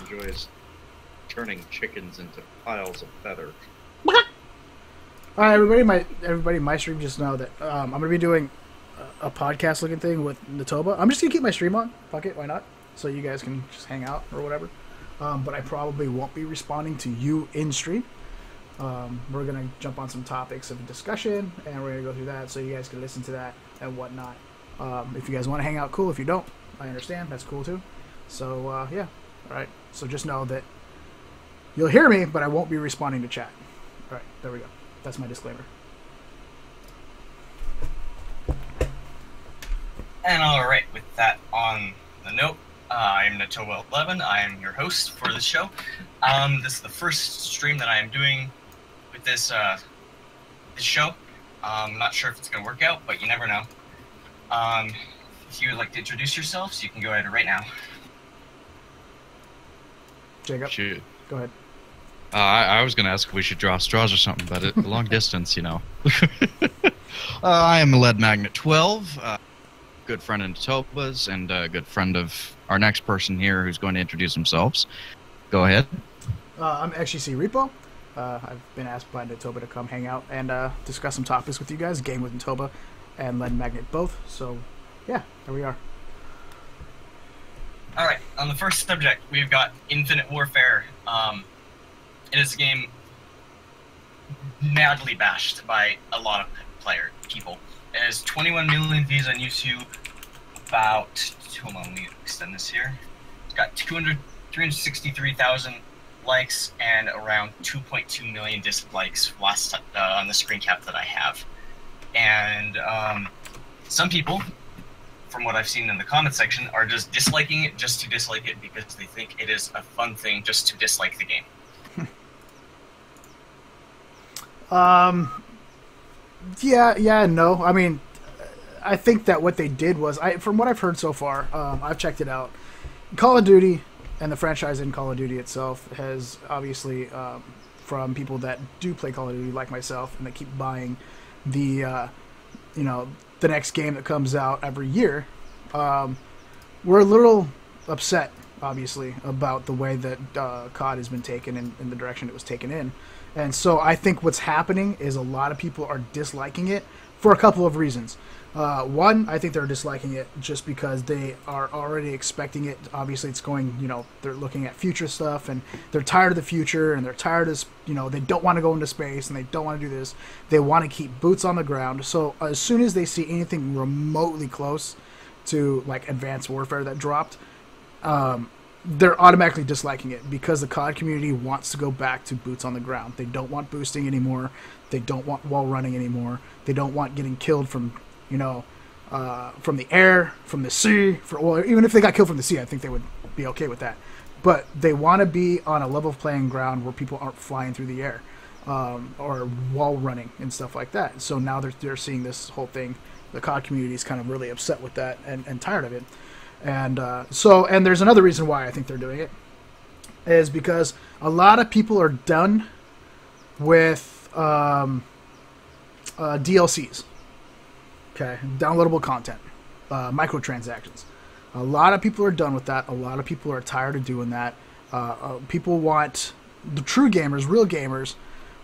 enjoys turning chickens into piles of feather. All right, everybody, my stream, just know that I'm gonna be doing a podcast looking thing with Natoba. I'm just gonna keep my stream on. Fuck it, why not? So you guys can just hang out or whatever. But I probably won't be responding to you in stream. We're gonna jump on some topics of discussion, and we're gonna go through that so you guys can listen to that and whatnot. If you guys want to hang out, cool. If you don't, I understand. That's cool too. So yeah, all right. So just know that you'll hear me, but I won't be responding to chat. All right, there we go. That's my disclaimer. And alright, with that on the note, I'm Natoba11. I am your host for this show. This is the first stream that I am doing with this show. I'm not sure if it's going to work out, but you never know. If you would like to introduce yourselves, you can go ahead right now. Jacob, Shoot. go ahead. I was going to ask if we should draw straws or something, but at long distance, you know. I am Ledmagnet12, good friend of Natoba's, and a good friend of our next person here who's going to introduce themselves. Go ahead. I'm xgcREPO. I've been asked by Natoba to come hang out and discuss some topics with you guys. Game with Natoba and Ledmagnet both. So, yeah, there we are. Alright, on the first subject, we've got Infinite Warfare. It is a game madly bashed by a lot of people. It has 21 million views on YouTube, about, hold on, let me extend this here. It's got 363,000 likes and around 2.2 million dislikes last on the screen cap that I have. And some people, from what I've seen in the comment section, are just disliking it just to dislike it because they think it is a fun thing just to dislike the game. Yeah, and no. I mean, I think that what they did was, from what I've heard so far, I've checked it out. Call of Duty and the franchise in Call of Duty itself has obviously, from people that do play Call of Duty like myself and that keep buying the, the next game that comes out every year, we're a little upset, obviously, about the way that COD has been taken in the direction it was taken in. And so I think what's happening is a lot of people are disliking it for a couple of reasons. One, I think they're disliking it just because they are already expecting it. Obviously, it's going, they're looking at future stuff, and they're tired of the future, and they're tired of, they don't want to go into space, and they don't want to do this. They want to keep boots on the ground. So as soon as they see anything remotely close to, like, Advanced Warfare that dropped, they're automatically disliking it because the COD community wants to go back to boots on the ground. They don't want boosting anymore. They don't want wall running anymore. They don't want getting killed from, from the air, from the sea. Well, even if they got killed from the sea, I think they would be okay with that. But they want to be on a level playing ground where people aren't flying through the air or wall running and stuff like that. So now they're seeing this whole thing. The COD community is kind of really upset with that and tired of it. And and there's another reason why I think they're doing it, is because a lot of people are done with DLCs, okay, downloadable content, microtransactions. A lot of people are done with that. A lot of people are tired of doing that. People want, the true gamers, real gamers,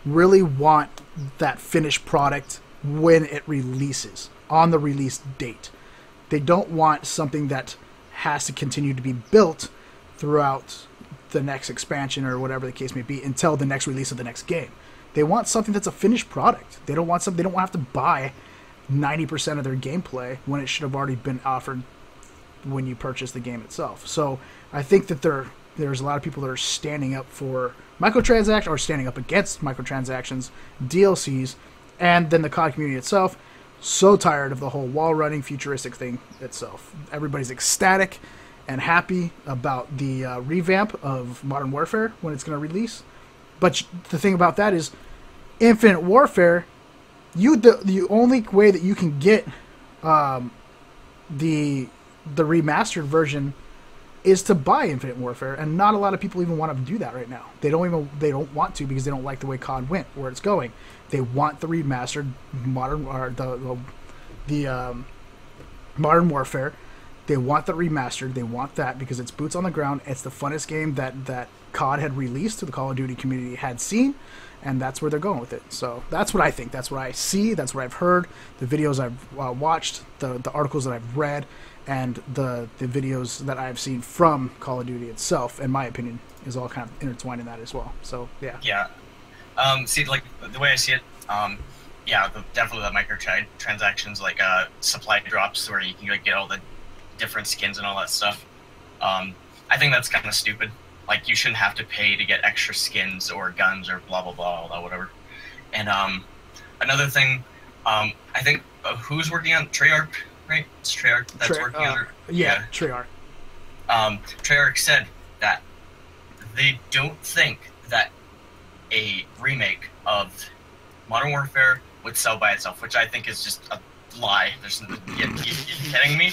really want that finished product when it releases, on the release date. They don't want something that has to continue to be built throughout the next expansion or whatever the case may be until the next release of the next game. They want something that's a finished product. They don't want something. They don't have to buy 90% of their gameplay when it should have already been offered when you purchase the game itself. So I think that there's a lot of people that are standing up for microtransactions or standing up against microtransactions, DLCs, and then the COD community itself. So tired of the whole wall running futuristic thing itself. Everybody's ecstatic and happy about the revamp of Modern Warfare when it's going to release. But the thing about that is, Infinite Warfare, the only way that you can get the remastered version is to buy Infinite Warfare, and not a lot of people even want to do that right now. They don't want to because they don't like the way COD went, where it's going. They want the remastered Modern Warfare, They want the remastered. They want that because it's boots on the ground. It's the funnest game that COD had released, to the Call of Duty community had seen, and that's where they're going with it. So that's what I think. That's what I see. That's what I've heard. The videos I've watched, the articles that I've read, and the videos that I've seen from Call of Duty itself, in my opinion, is all kind of intertwined in that as well. So yeah. Yeah. See, like the way I see it, yeah, definitely the microtransactions, like supply drops where you can like, get all the different skins and all that stuff. I think that's kind of stupid. Like, you shouldn't have to pay to get extra skins or guns or blah blah blah, all that whatever. And another thing, I think who's working on Treyarch, right? It's Treyarch that's working on it. Yeah, Treyarch. Treyarch said that they don't think that a remake of Modern Warfare would sell by itself, which I think is just a lie. You kidding me?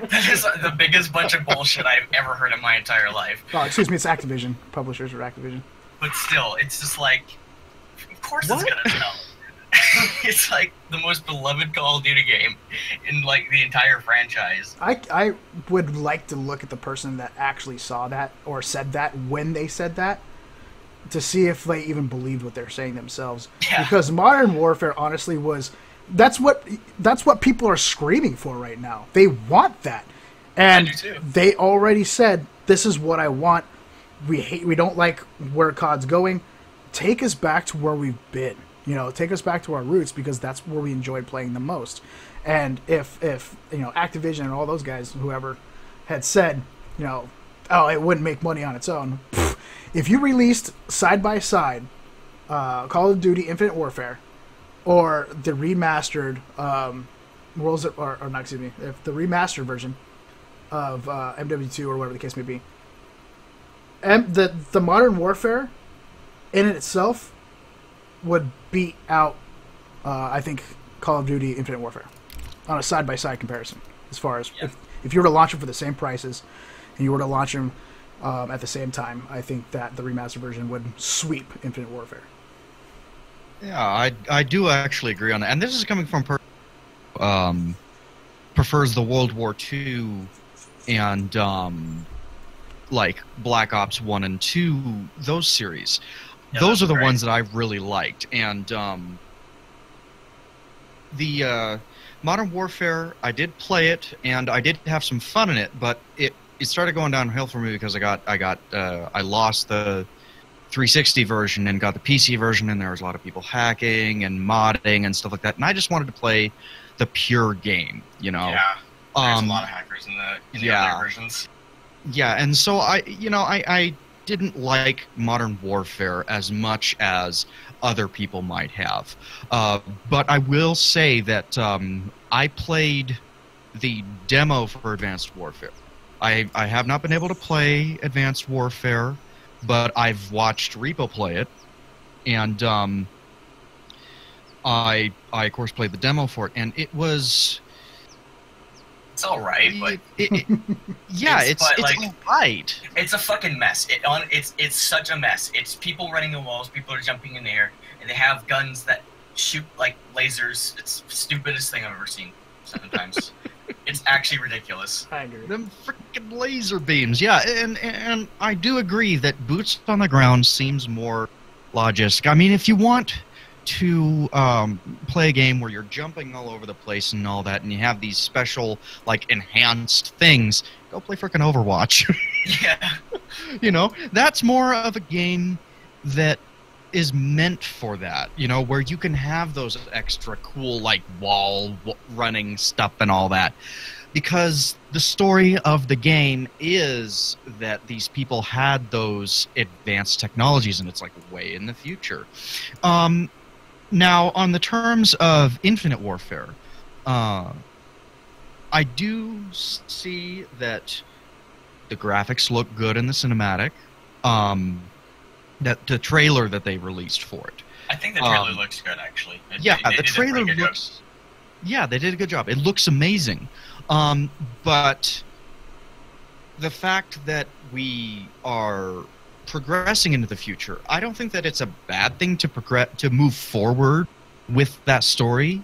That is the biggest bunch of bullshit I've ever heard in my entire life. Oh, excuse me, it's Activision. Publishers are Activision. But still, it's just like, of course it's gonna sell. It's like the most beloved Call of Duty game in like the entire franchise. I would like to look at the person that actually saw that or said that when they said that, to see if they even believed what they're saying themselves. Yeah. Because Modern Warfare honestly was that's what people are screaming for right now. They want that. And they already said, this is what I want. We don't like where COD's going. Take us back to where we've been. You know, take us back to our roots, because that's where we enjoyed playing the most. And if you know, Activision and all those guys, whoever, had said, you know, oh, it wouldn't make money on its own. Pfft. If you released side by side Call of Duty Infinite Warfare or the remastered Worlds or not, excuse me, if the remastered version of MW2 or whatever the case may be, and the Modern Warfare in itself would beat out I think Call of Duty Infinite Warfare on a side by side comparison. As far as if you were to launch them for the same prices and you were to launch them at the same time, I think that the remastered version would sweep Infinite Warfare. Yeah, I do actually agree on that. And this is coming from prefers the World War II and like Black Ops 1 and 2, those series. Yeah, those are the ones that I really liked. And the Modern Warfare, I did play it and I did have some fun in it, but it started going downhill for me because I lost the 360 version and got the PC version, and there was a lot of people hacking and modding and stuff like that, and I just wanted to play the pure game, you know. Yeah, there's a lot of hackers in the other versions. Yeah, and so I didn't like Modern Warfare as much as other people might have, but I will say that I played the demo for Advanced Warfare. I have not been able to play Advanced Warfare, but I've watched Repo play it, and I of course played the demo for it, and it was... It's all right, but yeah, it's all right. It's a fucking mess. It's such a mess. It's people running the walls, people are jumping in the air, and they have guns that shoot like lasers. It's the stupidest thing I've ever seen. Sometimes it's actually ridiculous. I agree. Them freaking laser beams, yeah, and I do agree that boots on the ground seems more logistic. I mean, if you want to play a game where you're jumping all over the place and all that, and you have these special, like, enhanced things, go play frickin' Overwatch. Yeah. You know, that's more of a game that is meant for that, you know, where you can have those extra cool, like, wall running stuff and all that. Because the story of the game is that these people had those advanced technologies, and it's, like, way in the future. Now, on the terms of Infinite Warfare, I do see that the graphics look good in the cinematic. That the trailer that they released for it. I think the trailer looks good, actually. The trailer looks... Yeah, they did a good job. It looks amazing. But the fact that we are progressing into the future, I don't think that it's a bad thing to move forward with that story.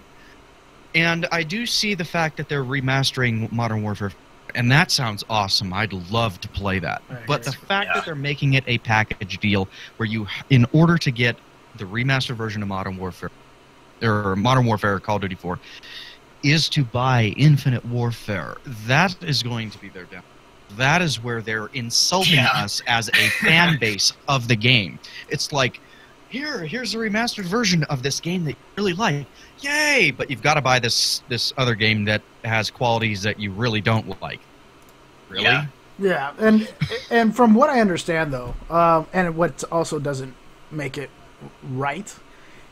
And I do see the fact that they're remastering Modern Warfare, and that sounds awesome. I'd love to play that. But the fact that they're making it a package deal where you, in order to get the remastered version of Modern Warfare, or Modern Warfare Call of Duty 4, is to buy Infinite Warfare, that is going to be their down. That is where they're insulting us as a fan base of the game. It's like, here's a remastered version of this game that you really like. Yay! But you've got to buy this other game that has qualities that you really don't like. Really? Yeah, and from what I understand, though, and what also doesn't make it right,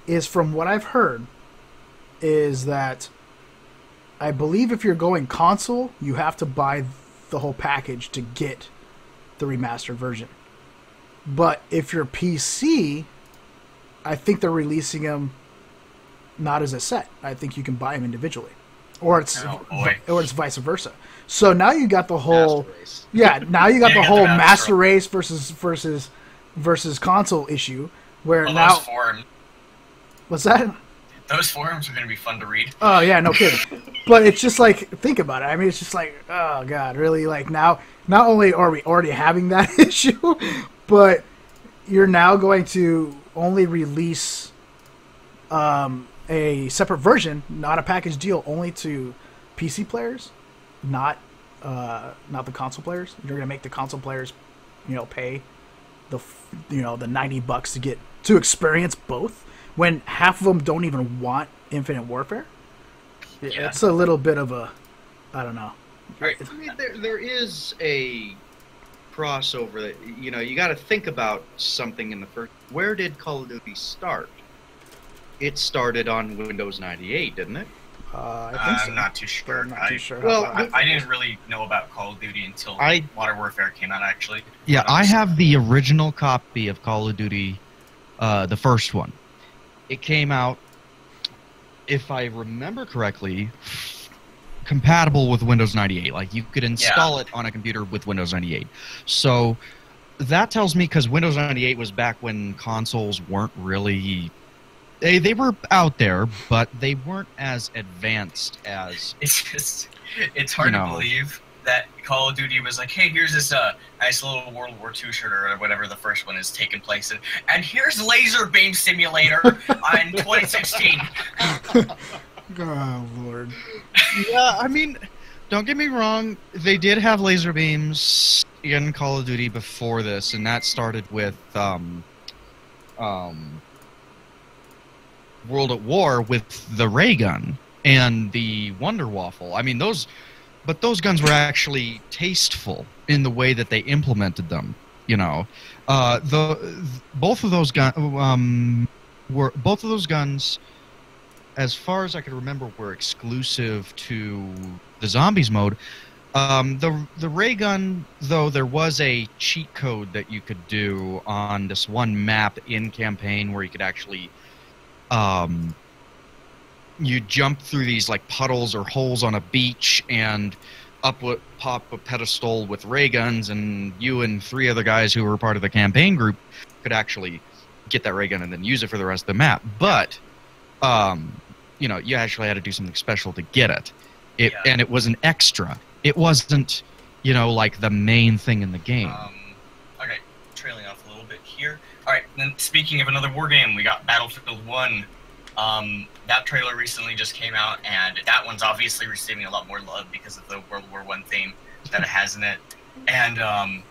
is from what I've heard, is that I believe if you're going console, you have to buy the whole package to get the remastered version. But if you're PC, I think they're releasing them not as a set. I think you can buy them individually, or it's vice versa. So now you got the whole now you got the whole master race versus console issue where now those forums. What's that? Those forums are going to be fun to read. Oh yeah, no kidding. But it's just like, think about it. I mean, it's just like, oh god, really? Like now, not only are we already having that issue, but you're now going to only release a separate version, not a package deal, only to PC players, not the console players. You're going to make the console players, pay the $90 to experience both, when half of them don't even want Infinite Warfare. Yeah. It's a little bit of a, I don't know. Right. I mean, there is a crossover that, you got to think about something in the first. Where did Call of Duty start? It started on Windows 98, didn't it? I think so. I'm not too sure. I'm not too sure. Well, I didn't really know about Call of Duty until Modern Warfare came out, actually. Yeah, I have the original copy of Call of Duty, the first one. It came out, if I remember correctly, compatible with Windows 98. Like, you could install it on a computer with Windows 98. So that tells me, because Windows 98 was back when consoles weren't really... They were out there, but they weren't as advanced as... It's hard to believe that Call of Duty was like, hey, here's this nice little World War II shirt or whatever the first one is taking place in, and here's Laser Beam Simulator in 2016. Oh, Lord. Yeah, I mean, don't get me wrong, they did have laser beams in Call of Duty before this, and that started with World at War with the ray gun and the Wonder Waffle. I mean, those guns were actually tasteful in the way that they implemented them. Both of those guns, as far as I could remember, were exclusive to the zombies mode. The ray gun, though, there was a cheat code that you could do on this one map in campaign where you could actually you jump through these like puddles or holes on a beach and pop a pedestal with ray guns, and you and 3 other guys who were part of the campaign group could actually get that ray gun and then use it for the rest of the map. But you actually had to do something special to get it. And it was an extra. It wasn't, like the main thing in the game. Okay, trailing off a little bit here. Alright, then speaking of another war game, we got Battlefield 1. That trailer recently just came out, and that one's obviously receiving a lot more love because of the World War I theme that it has in it. And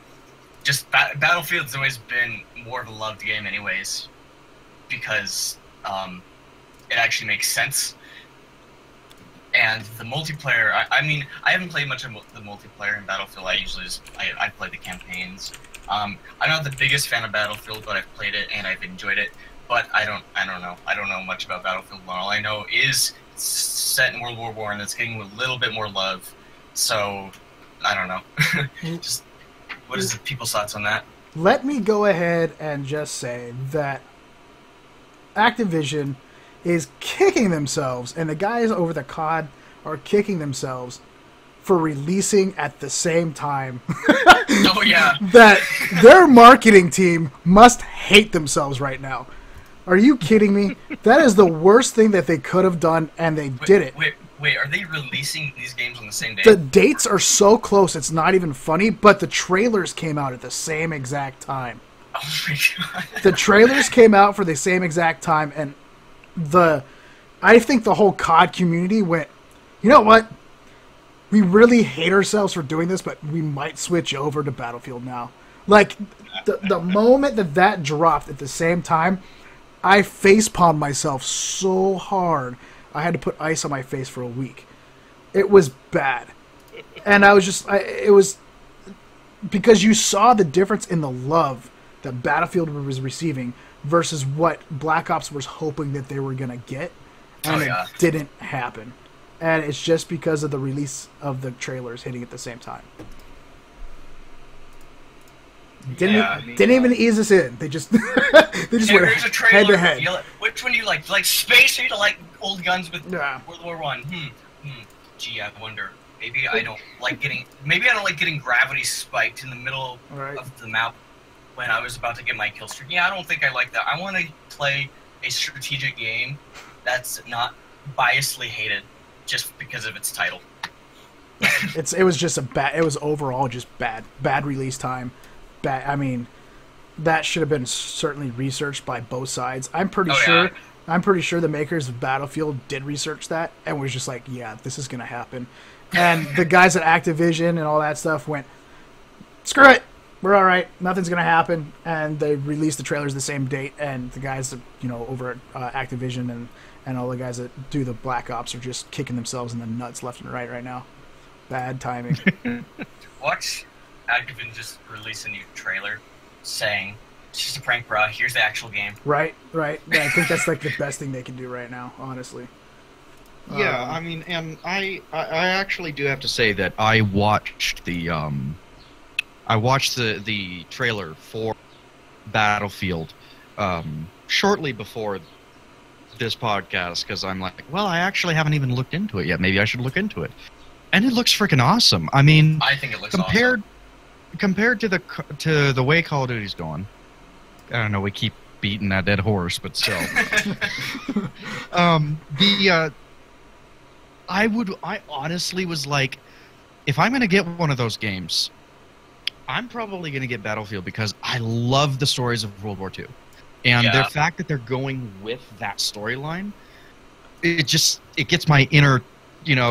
just Battlefield's always been more of a loved game anyways, because it actually makes sense. And the multiplayer, I mean, I haven't played much of the multiplayer in Battlefield. I usually I play the campaigns. I'm not the biggest fan of Battlefield, but I've played it and I've enjoyed it. But I don't know. I don't know much about Battlefield 1. All I know is it's set in World War I and it's getting a little bit more love. So, I don't know. Just, what is the people's thoughts on that? Let me go ahead and just say that Activision is kicking themselves, and the guys over the COD are kicking themselves for releasing at the same time. Oh, yeah. That their marketing team must hate themselves right now. Are you kidding me? That is the worst thing that they could have done, and they did it. Wait, are they releasing these games on the same day? The dates are so close, it's not even funny, but the trailers came out at the same exact time. Oh my god. The trailers came out for the same exact time, and I think the whole COD community went, you know what? We really hate ourselves for doing this, but we might switch over to Battlefield now. Like, the moment that dropped at the same time, I facepalmed myself so hard, I had to put ice on my face for a week. It was bad. And I was just, it was, because you saw the difference in the love that Battlefield was receiving versus what Black Ops was hoping that they were going to get. And it didn't happen. And it's just because of the release of the trailers hitting at the same time. Didn't even ease us in. They just went head to head. Which one do you like? Like space, or you like old guns with World War I? Gee, I wonder. Maybe I don't like getting gravity spiked in the middle of the map when I was about to get my kill streak. Yeah, I don't think I like that. I want to play a strategic game that's not biasly hated just because of its title. It was just it was overall just bad release time. I mean, that should have been certainly researched by both sides. I'm pretty sure the makers of Battlefield did research that and was just like, yeah, this is gonna happen. And the guys at Activision and all that stuff went, screw it, we're all right, nothing's gonna happen. And they released the trailers the same date. And the guys that, over at Activision and all the guys that do the Black Ops are just kicking themselves in the nuts left and right now. Bad timing. What? Activision just released a new trailer saying, it's just a prank, bro. Here's the actual game. Right. Yeah, I think that's like the best thing they can do right now, honestly. Yeah, I mean, and I actually do have to say that I watched the trailer for Battlefield shortly before this podcast because I'm like, well, I actually haven't even looked into it yet. Maybe I should look into it. And it looks freaking awesome. I mean, I think it looks awesome. Compared to the way Call of Duty's going, I don't know. We keep beating that dead horse, but still, I honestly was like, if I'm gonna get one of those games, I'm probably gonna get Battlefield because I love the stories of World War II, and the fact that they're going with that storyline, it gets my inner,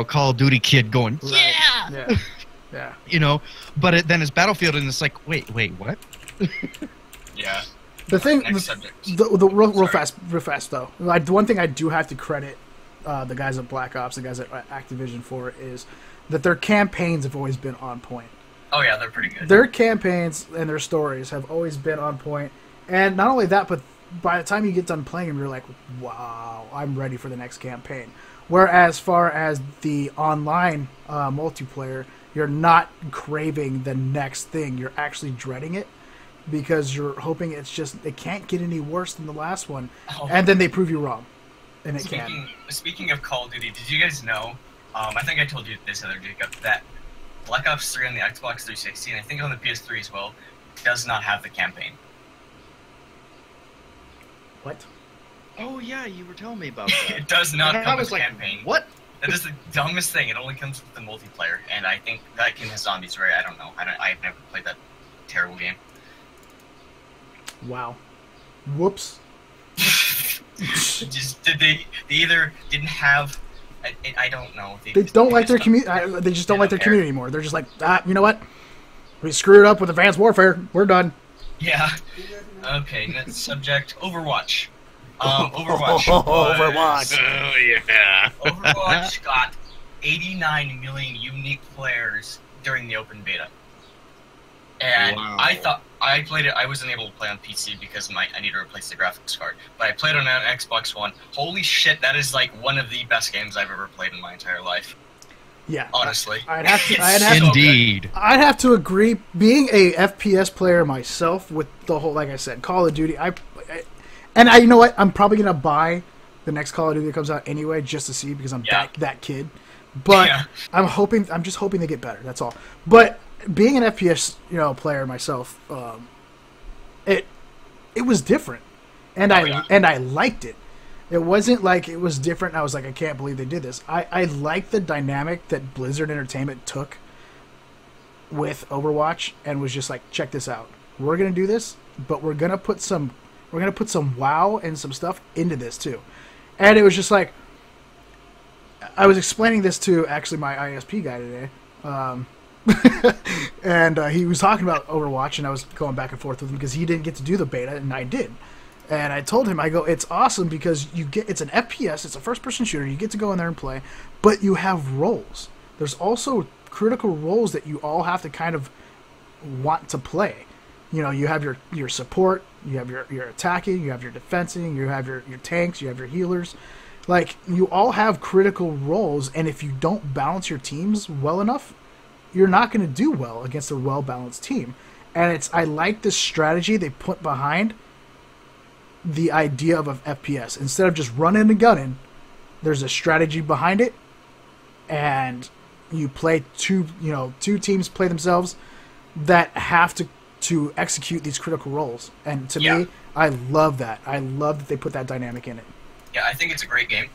Call of Duty kid going, yeah. But then it's Battlefield, and it's like, wait, what? Yeah. The thing, real fast though. Like, the one thing I do have to credit the guys at Black Ops, the guys at Activision for is that their campaigns have always been on point. Oh yeah, they're pretty good. Their campaigns and their stories have always been on point, and not only that, but by the time you get done playing them, you're like, wow, I'm ready for the next campaign. Whereas, far as the online multiplayer, you're not craving the next thing. You're actually dreading it because you're hoping it can't get any worse than the last one. Oh. And then they prove you wrong. And it can. Speaking of Call of Duty, did you guys know, I think I told you this other Jacob, that Black Ops 3 on the Xbox 360, and I think on the PS3 as well, does not have the campaign. What? Oh yeah, you were telling me about that. It does not come with the campaign. What? That is the dumbest thing. It only comes with the multiplayer, and I think that game has zombies, right? I don't know. I've never played that terrible game. Wow. Whoops. They either didn't have. I don't know. They don't like their community. They just don't like their community anymore. They're just like, you know what? We screwed up with Advanced Warfare. We're done. Yeah. Okay. Next subject: Overwatch. Overwatch. Overwatch. Oh yeah. Overwatch got 89 million unique players during the open beta, and wow. I thought I played it. I wasn't able to play on PC because I need to replace the graphics card. But I played on an Xbox One. Holy shit! That is like one of the best games I've ever played in my entire life. Yeah, honestly, I'd have to agree. Being a FPS player myself, with the whole, like I said, Call of Duty, you know what? I'm probably gonna buy the next Call of Duty that comes out anyway, just to see because I'm that kid. But I'm just hoping they get better. That's all. But being an FPS player myself, it was different. and I liked it. It wasn't like it was different. I was like, I can't believe they did this. I liked the dynamic that Blizzard Entertainment took with Overwatch and was just like, check this out. We're gonna do this, but we're gonna put some WoW and some stuff into this too. And it was just like, I was explaining this to actually my ISP guy today, and he was talking about Overwatch, and I was going back and forth with him because he didn't get to do the beta, and I did. And I told him, I go, it's awesome because it's an FPS, it's a first-person shooter, you get to go in there and play, but you have roles. There's also critical roles that you all have to kind of want to play. You know, you have your support, you have your attacking, you have your defensing, you have your tanks, you have your healers. Like, you all have critical roles, and if you don't balance your teams well enough, you're not going to do well against a well-balanced team. And I like this strategy they put behind the idea of an FPS. Instead of just running and gunning, there's a strategy behind it, and you play two teams play themselves that have to execute these critical roles. And to me, I love that. I love that they put that dynamic in it. Yeah, I think it's a great game.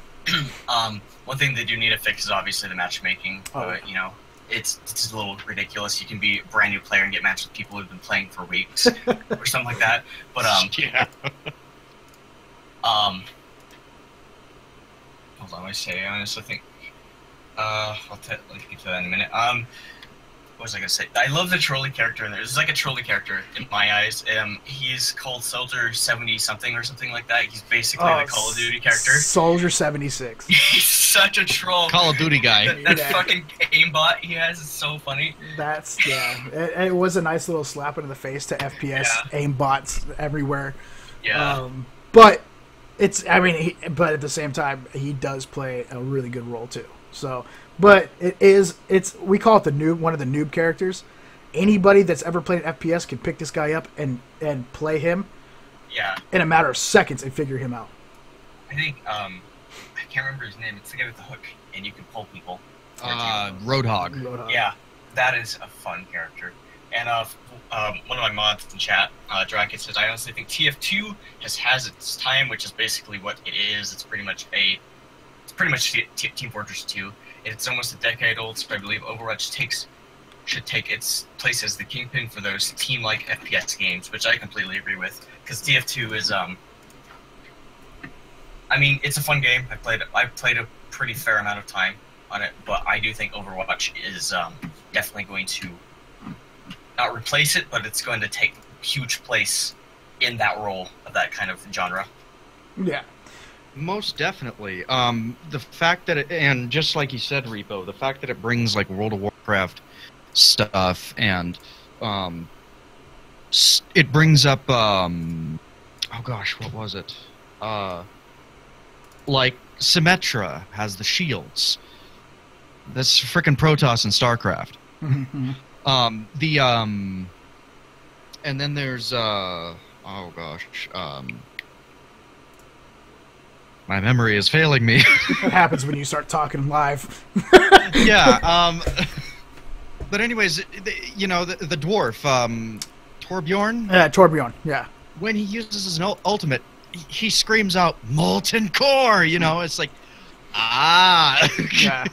One thing they do need to fix is obviously the matchmaking. You know, it's just a little ridiculous. You can be a brand new player and get matched with people who've been playing for weeks or something like that. But yeah. Hold on, I honestly think I'll get to that in a minute. What was I gonna say? I love the trolley character in there. There's like a trolley character in my eyes. He's called Soldier 70 something or something like that. He's basically the Call of Duty character. Soldier 76. He's such a troll. Call of Duty guy. That fucking aimbot he has is so funny. It was a nice little slap into the face to FPS aimbots everywhere. Yeah. But but at the same time, he does play a really good role too. So, but we call it one of the noob characters. Anybody that's ever played an FPS can pick this guy up and play him. Yeah. In a matter of seconds and figure him out. I think I can't remember his name. It's the guy with the hook, and you can pull people. Roadhog. Yeah, that is a fun character. And one of my mods in chat, Draken, says, I honestly think TF2 has its time, which is basically what it is. It's pretty much Team Fortress 2. It's almost a decade old, so I believe Overwatch should take its place as the kingpin for those team-like FPS games, which I completely agree with. Because TF2 is, it's a fun game. I've played a pretty fair amount of time on it, but I do think Overwatch is definitely going to not replace it, but it's going to take huge place in that role of that kind of genre. Yeah. Most definitely. The fact that and just like you said, Repo, the fact that it brings like World of Warcraft stuff, and it brings up oh gosh, what was it? Like Symmetra has the shields. That's frickin' Protoss in StarCraft. Mm-hmm. And then there's oh gosh, my memory is failing me. What happens when you start talking live? Yeah. But anyways, the dwarf, Torbjorn. Yeah, Torbjorn. Yeah. When he uses his ultimate, he screams out "Molten Core." You know, it's like, Yeah.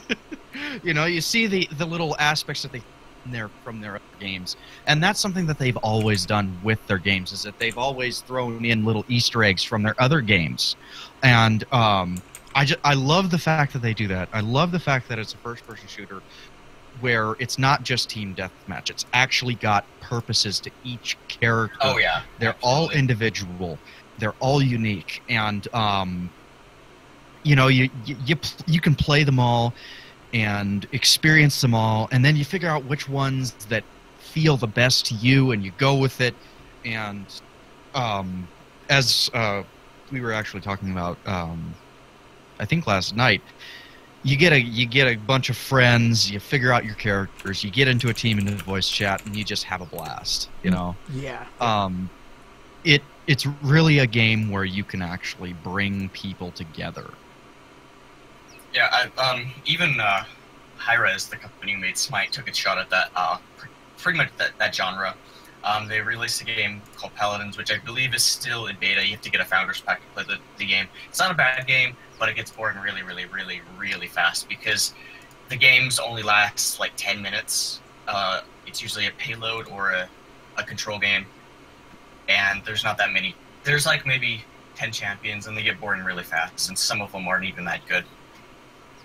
You see the little aspects that they from their other games, and that's something that they've always done with their games, is that they've always thrown in little Easter eggs from their other games, and I love the fact that they do that. I love the fact that it's a first-person shooter where it's not just team deathmatch. It's actually got purposes to each character. Oh yeah, they're all individual. They're all unique, and you can play them all and experience them all, and then you figure out which ones that feel the best to you, and you go with it. And as we were actually talking about, I think last night, you get a bunch of friends, you figure out your characters, you get into a team into the voice chat, and you just have a blast. Yeah. It's really a game where you can actually bring people together. Yeah, even Hi-Rez, the company who made Smite, took a shot at that, pretty much that genre. They released a game called Paladins, which I believe is still in beta. You have to get a Founders Pack to play the game. It's not a bad game, but it gets boring really, really, really, really fast because the games only last like 10 minutes. It's usually a payload or a control game, and there's not that many. There's like maybe 10 champions, and they get boring really fast, and some of them aren't even that good.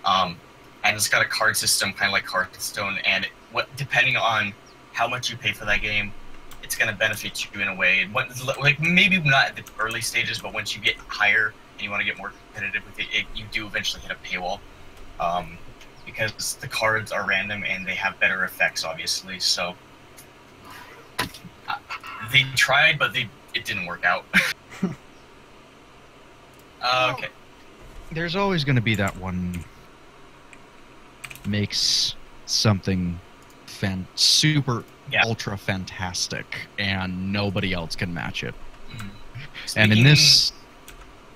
And it's got a card system, kind of like Hearthstone, and depending on how much you pay for that game, it's going to benefit you in a way. Like maybe not at the early stages, but once you get higher and you want to get more competitive with it, you do eventually hit a paywall. Because the cards are random and they have better effects, obviously. So they tried, but it didn't work out. Okay. There's always going to be that one makes something super ultra fantastic, and nobody else can match it. Mm-hmm. And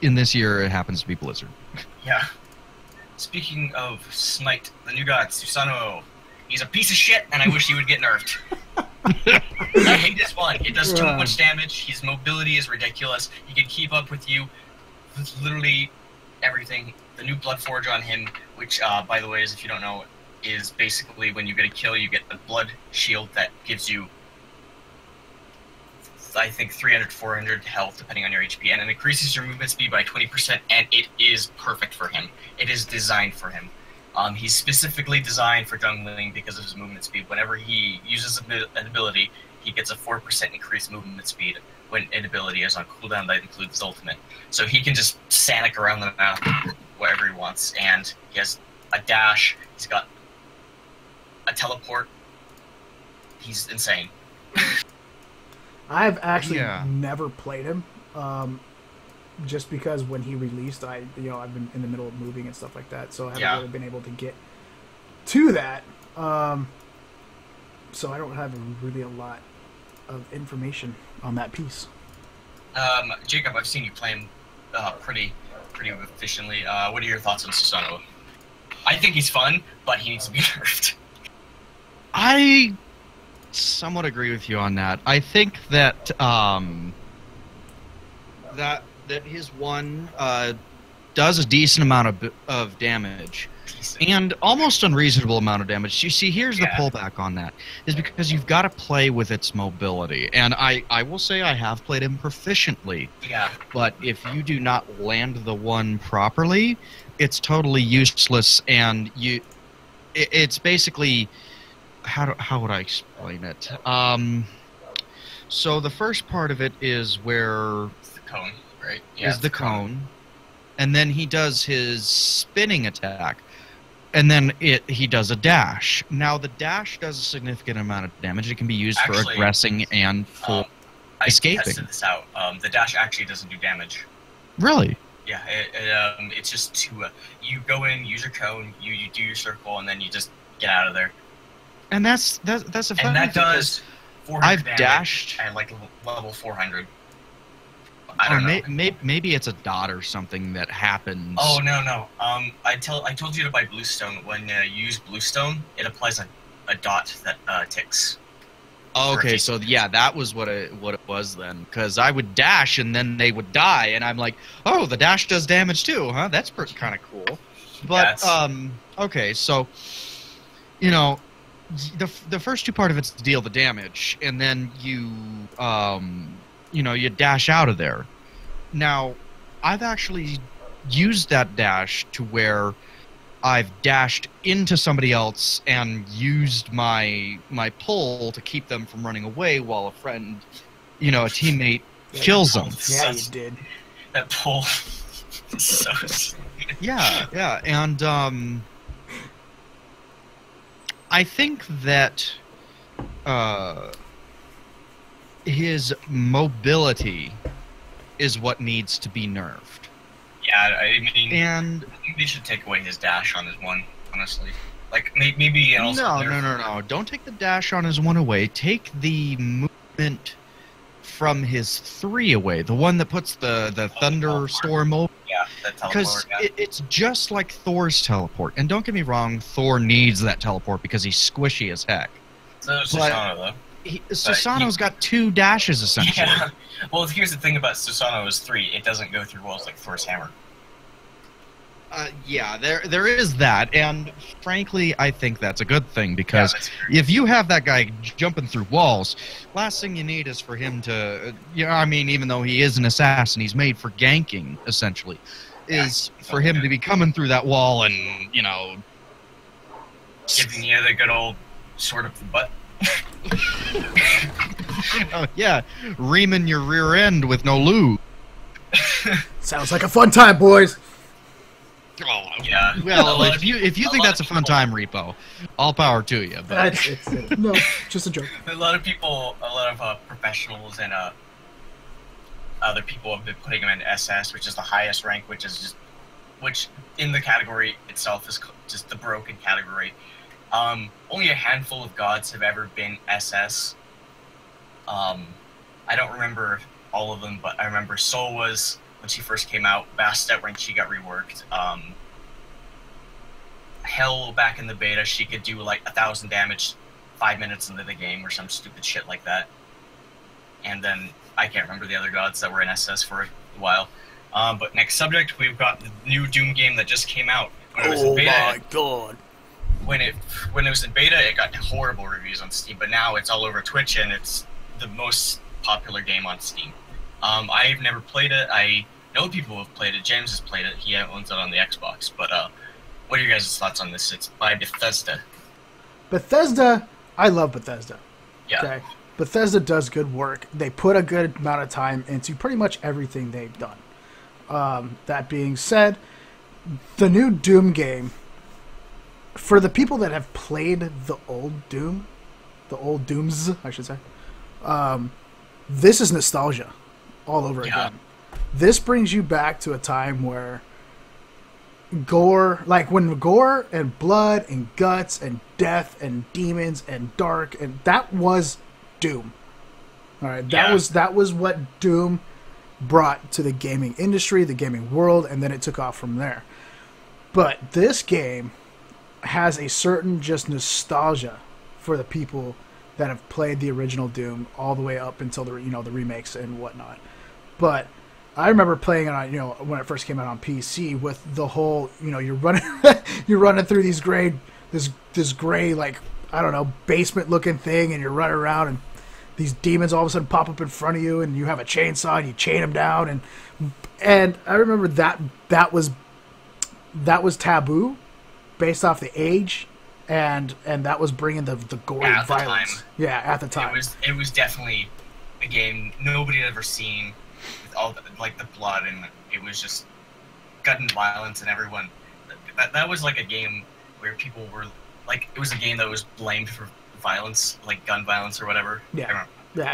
in this year, it happens to be Blizzard. Yeah. Speaking of Smite, the new god, Susanoo, he's a piece of shit, and I wish he would get nerfed. I hate this one. It does too much damage. His mobility is ridiculous. He can keep up with you with literally everything. The new Blood Forge on him, which, by the way, if you don't know, is basically when you get a kill, you get a blood shield that gives you, I think, 300, 400 health, depending on your HP, and it increases your movement speed by 20%, and it is perfect for him. It is designed for him. He's specifically designed for jungling because of his movement speed. Whenever he uses an ability, he gets a 4% increased movement speed when an ability is on cooldown that includes his ultimate. So he can just Sanic around the map wherever he wants, and he has a dash, he's got a teleport. He's insane. I've actually never played him, just because when he released, I've been in the middle of moving and stuff like that, so I haven't really been able to get to that. So I don't have really a lot of information on that piece. Jacob, I've seen you play him pretty efficiently. What are your thoughts on Susanoo? I think he's fun, but he needs to be nerfed. I somewhat agree with you on that. I think that that his one does a decent amount of damage, and almost unreasonable amount of damage. You see, here's the pullback on that, is because you've got to play with its mobility. And I will say I have played him proficiently. Yeah. But if you do not land the one properly, it's totally useless, and it's basically, how would I explain it? So the first part of it is where it's the cone, right? Yeah, is the cone, and then he does his spinning attack, and then he does a dash. Now the dash does a significant amount of damage. It can be used for aggressing and for escaping. I tested this out. The dash actually doesn't do damage. Really? Yeah, it's just you go in, use your cone, you do your circle, and then you just get out of there. And that's a fact. And that does 400 I've damage dashed at like level 400. I don't know. Maybe it's a dot or something that happens. Oh no. I told you to buy Bluestone. When you use Bluestone, it applies a dot that ticks. Oh, okay, so yeah, that was what it was then. Because I would dash and then they would die, and I'm like, oh, the dash does damage too, huh? That's kind of cool. But okay, so the first two part of it's to deal the damage, and then you dash out of there. Now, I've actually used that dash to where I've dashed into somebody else and used my pull to keep them from running away while a friend, a teammate kills them. Yeah, you did. That pull is so sweet. Yeah, and I think that his mobility is what needs to be nerfed. Yeah, I mean, and I think they should take away his dash on his one, honestly. Like, maybe also... No. Don't take the dash on his one away. Take the movement from his 3 away. The one that puts the thunderstorm over. Yeah, that teleport. Because it's just like Thor's teleport. And don't get me wrong, Thor needs that teleport because he's squishy as heck. So Susanoo, though. Susano's got 2 dashes essentially. Yeah. Well, here's the thing about Susano's 3. It doesn't go through walls like Thor's hammer. Yeah, there is that, and frankly, I think that's a good thing, because Yeah, if you have that guy jumping through walls, last thing you need is for him to, I mean, even though he is an assassin, he's made for ganking, essentially, is for him to be coming through that wall and, giving you the good old sword up the butt. Yeah, reaming your rear end with no lube. Sounds like a fun time, boys. Oh, yeah. Well, if you think that's a fun time, Repo, all power to you. But No, just a joke. A lot of professionals and other people have been putting him in SS, which is the highest rank, which in the category itself is just the broken category. Only a handful of gods have ever been SS. I don't remember all of them, but I remember Sol was when she first came out. Bastet when she got reworked. Hell back in the beta, she could do like 1,000 damage 5 minutes into the game or some stupid shit like that. And then I can't remember the other gods that were in SS for a while. But next subject, we've got the new Doom game that just came out. When it was in beta, my god! When it was in beta, it got horrible reviews on Steam. But now it's all over Twitch, and it's the most popular game on Steam. I've never played it. I know people who have played it. James has played it. He owns it on the Xbox. But what are your guys' thoughts on this? It's by Bethesda. Bethesda, I love Bethesda. Yeah. Okay. Bethesda does good work. They put a good amount of time into pretty much everything they've done. That being said, the new Doom game, for the people that have played the old Doom, the old Dooms, I should say, this is nostalgia all over again. This brings you back to a time where gore, like when gore and blood and guts and death and demons and dark, and that was Doom. All right, that was what Doom brought to the gaming industry, the gaming world, and then it took off from there. But this game has a certain just nostalgia for the people that have played the original Doom all the way up until the the remakes and whatnot. But I remember playing it on when it first came out on PC with the whole you're running you're running through this gray like I don't know basement looking thing, and you're running around, and these demons all of a sudden pop up in front of you, and you have a chainsaw and you chain them down, and I remember that was taboo based off the age, and that was bringing the gory violence. Yeah, at the time. It was definitely a game nobody had ever seen, with all the blood, and it was just gut and violence, and everyone. That was like a game where people were like, it was a game that was blamed for violence, like gun violence or whatever. Yeah,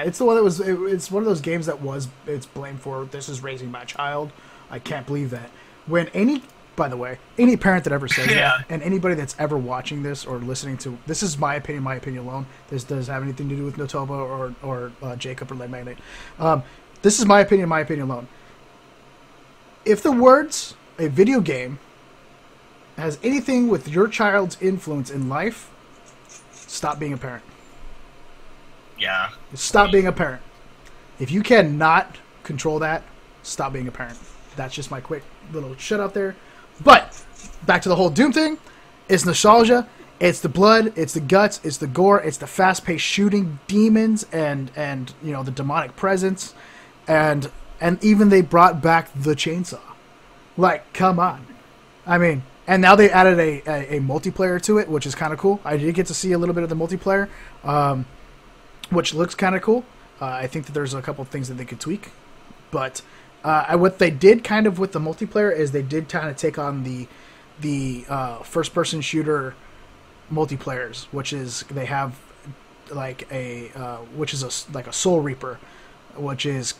it's the one that was. It's one of those games that it's blamed for. This is raising my child. I can't believe that. By the way, any parent that ever says that, and anybody that's ever watching this or listening to this is my opinion alone. This doesn't have anything to do with Natoba or Jacob or Ledmagnet. This is my opinion alone. If the words "a video game" has anything with your child's influence in life, stop being a parent. Yeah. Stop being a parent. If you cannot control that, stop being a parent. That's just my quick little shut out there. But back to the whole Doom thing. It's nostalgia. It's the blood. It's the guts. It's the gore. It's the fast-paced shooting, demons, and the demonic presence, and even they brought back the chainsaw. Like, come on. I mean, and now they added a multiplayer to it, which is kind of cool. I did get to see a little bit of the multiplayer, which looks kind of cool. I think that there's a couple of things that they could tweak, but what they did kind of with the multiplayer is they did kind of take on the first-person shooter multiplayers, which is they have like which is like a Soul Reaper, which is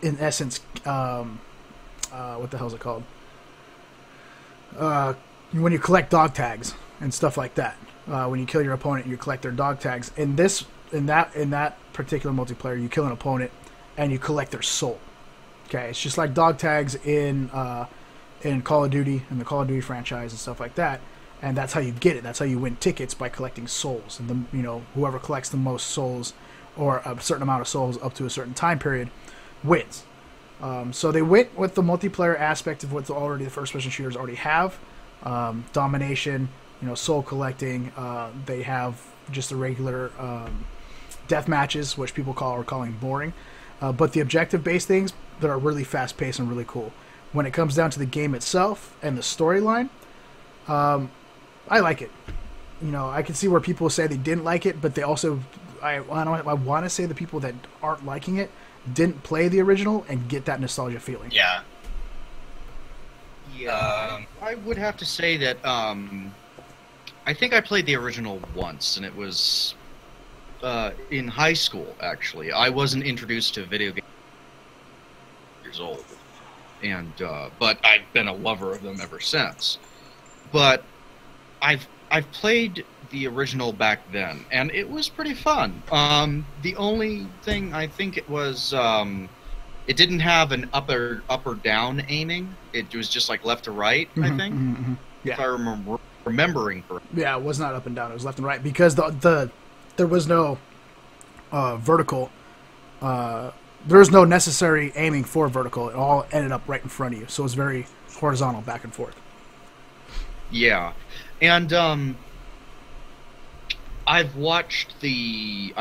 in essence what the hell is it called? When you collect dog tags and stuff like that. When you kill your opponent, you collect their dog tags. In that particular multiplayer, you kill an opponent and you collect their soul. Okay, it's just like dog tags in Call of Duty and the Call of Duty franchise and stuff like that. And that's how you get it. That's how you win tickets, by collecting souls. And whoever collects the most souls or a certain amount of souls up to a certain time period wins. So they went with the multiplayer aspect of what the first-person shooters already have. Domination, soul collecting. They have just the regular death matches, which people are calling boring. But the objective-based things that are really fast-paced and really cool. When it comes down to the game itself and the storyline, I like it. I can see where people say they didn't like it, but they also, I want to say the people that aren't liking it didn't play the original and get that nostalgia feeling. Yeah. Yeah. I would have to say that I think I played the original once, and it was in high school, actually. I wasn't introduced to video games years old, and but I've been a lover of them ever since. But I've played the original back then, and it was pretty fun. The only thing I think it was, it didn't have an up or down aiming. It was just like left to right, I think. Mm-hmm. Yeah. If I remembering correctly. Yeah, it was not up and down. It was left and right because there was no vertical. There was no necessary aiming for vertical. It all ended up right in front of you, so it was very horizontal, back and forth. Yeah, and I watched the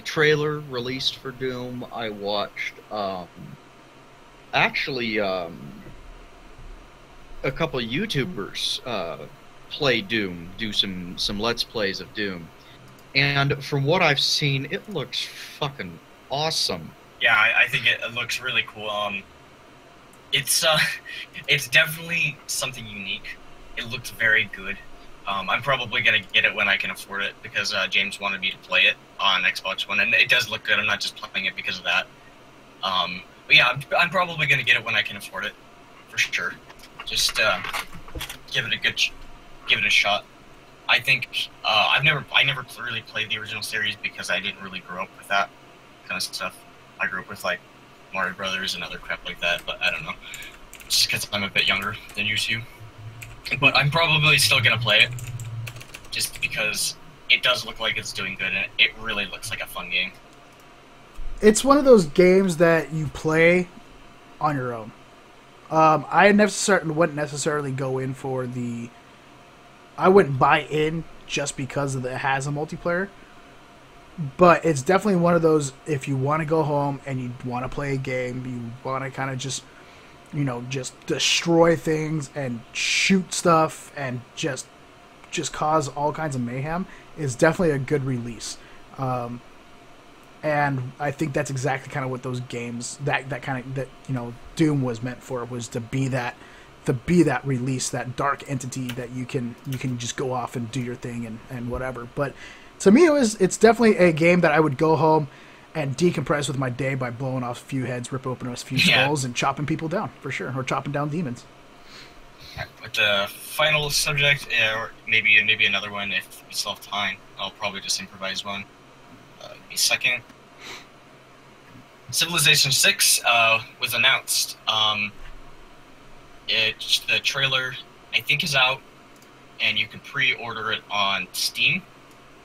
trailer released for Doom. I watched actually a couple of YouTubers play Doom, do some Let's Plays of Doom, and from what I've seen, it looks fucking awesome. Yeah, I think it looks really cool. It's definitely something unique. It looks very good. I'm probably gonna get it when I can afford it because James wanted me to play it on Xbox One, and it does look good. I'm not just playing it because of that. But yeah, I'm probably gonna get it when I can afford it, for sure. Just give it a shot. I think I never really played the original series because I didn't really grow up with that kind of stuff. I grew up with like Mario Brothers and other crap like that, but I don't know. Just because I'm a bit younger than you two. But I'm probably still gonna play it, just because it does look like it's doing good, and it really looks like a fun game. It's one of those games that you play on your own. I wouldn't necessarily go in for the... I wouldn't buy in just because it has a multiplayer. But it's definitely one of those, if you want to go home and you want to play a game, you want to kind of just destroy things and shoot stuff and just cause all kinds of mayhem, is definitely a good release. And I think that's exactly kind of what those games, Doom was meant for, was to be that release, that dark entity that you can just go off and do your thing and whatever. But to me, it's definitely a game that I would go home and decompress with my day by blowing off a few heads, rip open a few skulls, and chopping people down, for sure, or chopping down demons. But the final subject, or maybe another one if we still have time, I'll probably just improvise one. A second. Civilization 6 was announced. The trailer, I think, is out, and you can pre-order it on Steam.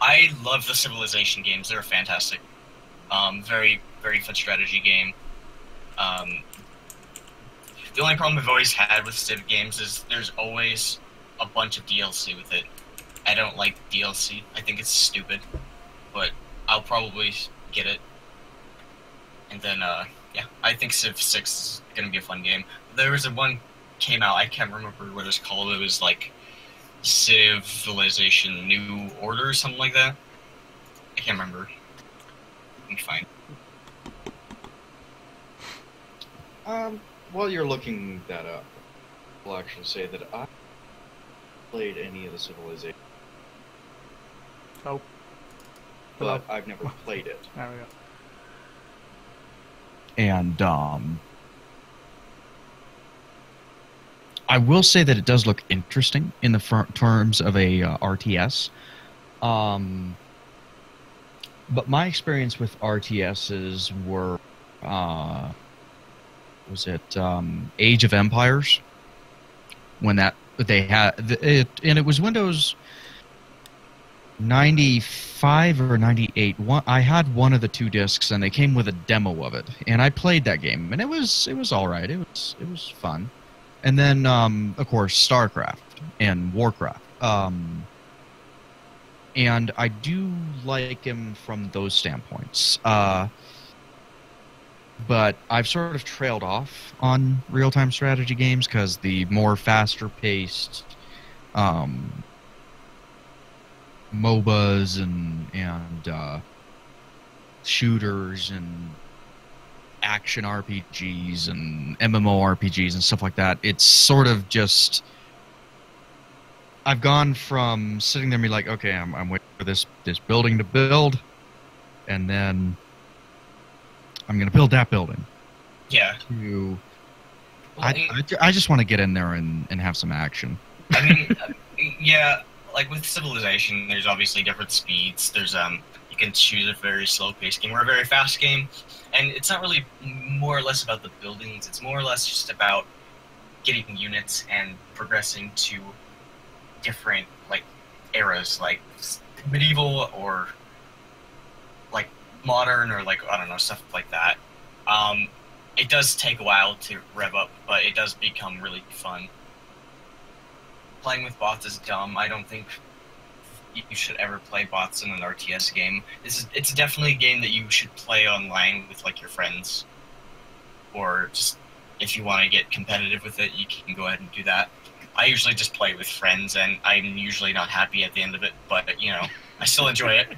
I love the Civilization games. They're fantastic. Very, very fun strategy game. The only problem I've always had with Civ games is there's always a bunch of DLC with it. I don't like DLC. I think it's stupid. But I'll probably get it. And then, yeah, I think Civ 6 is going to be a fun game. There was one came out, I can't remember what it's called. It was like Civilization New Order or something like that. I can't remember. Let me find. While you're looking that up, I'll actually say that I played any of the Civilization. Oh. But I've never played it. There we go. And I will say that it does look interesting in the terms of a RTS. But my experience with RTSs were, was it Age of Empires? When they had it, and it was Windows 95 or 98. I had one of the 2 discs, and they came with a demo of it, and I played that game, and it was all right. It was fun. And then, of course, StarCraft and Warcraft. And I do like him from those standpoints. But I've sort of trailed off on real-time strategy games because the more faster-paced MOBAs and shooters and action RPGs and MMORPGs and stuff like that, it's sort of just... I've gone from sitting there and be like, okay, I'm waiting for this building to build, and then I'm going to build that building. Yeah. I just want to get in there and have some action. I mean, yeah, like with Civilization, there's obviously different speeds. There's you can choose a very slow-paced game or a very fast game, and it's not really more or less about the buildings. It's more or less just about getting units and progressing to different like eras, like medieval or like modern or like I don't know, stuff like that. It does take a while to rev up, but it does become really fun. Playing with bots is dumb. I don't think you should ever play bots in an RTS game. It's definitely a game that you should play online with like your friends, or just if you want to get competitive with it, you can go ahead and do that. I usually just play with friends, and I'm usually not happy at the end of it, but you know, I still enjoy it.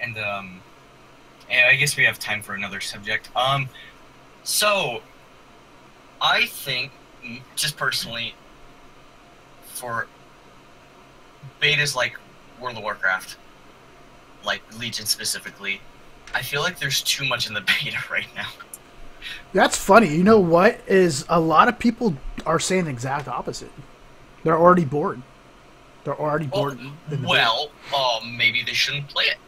And I guess we have time for another subject. So I think, just personally, for betas like World of Warcraft, like Legion specifically, I feel like there's too much in the beta right now. That's funny. You know what? Is a lot of people are saying the exact opposite. They're already bored. They're already bored. Well, maybe they shouldn't play it.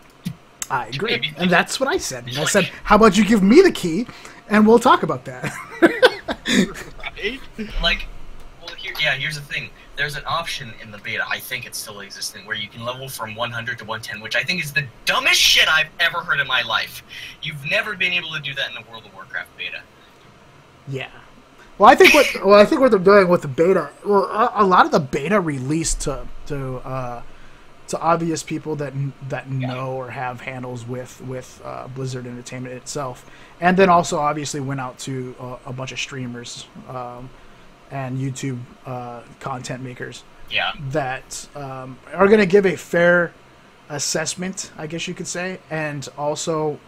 I agree. And that's what I said. I said, how about you give me the key, and we'll talk about that. Right? Like, well, here's the thing. There's an option in the beta, I think it's still existent, where you can level from 100 to 110, which I think is the dumbest shit I've ever heard in my life. You've never been able to do that in a World of Warcraft beta. Yeah. Well, I think what they're doing with the beta, well, a lot of the beta released to obvious people that know or have handles with Blizzard Entertainment itself, and then also obviously went out to a bunch of streamers and YouTube content makers. Yeah. That are going to give a fair assessment, I guess you could say, and also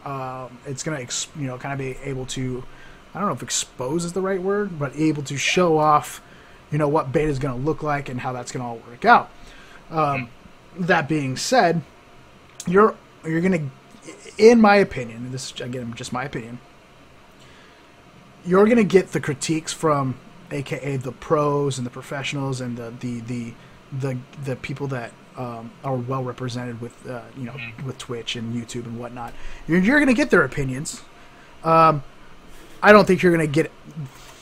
it's going to kind of be able to, I don't know if expose is the right word, but able to show off, what beta is going to look like and how that's going to all work out. That being said, you're going to, in my opinion, and this is again just my opinion, you're going to get the critiques from AKA the pros and the professionals and the people that are well represented with with Twitch and YouTube and whatnot. You're going to get their opinions. I don't think you're going to get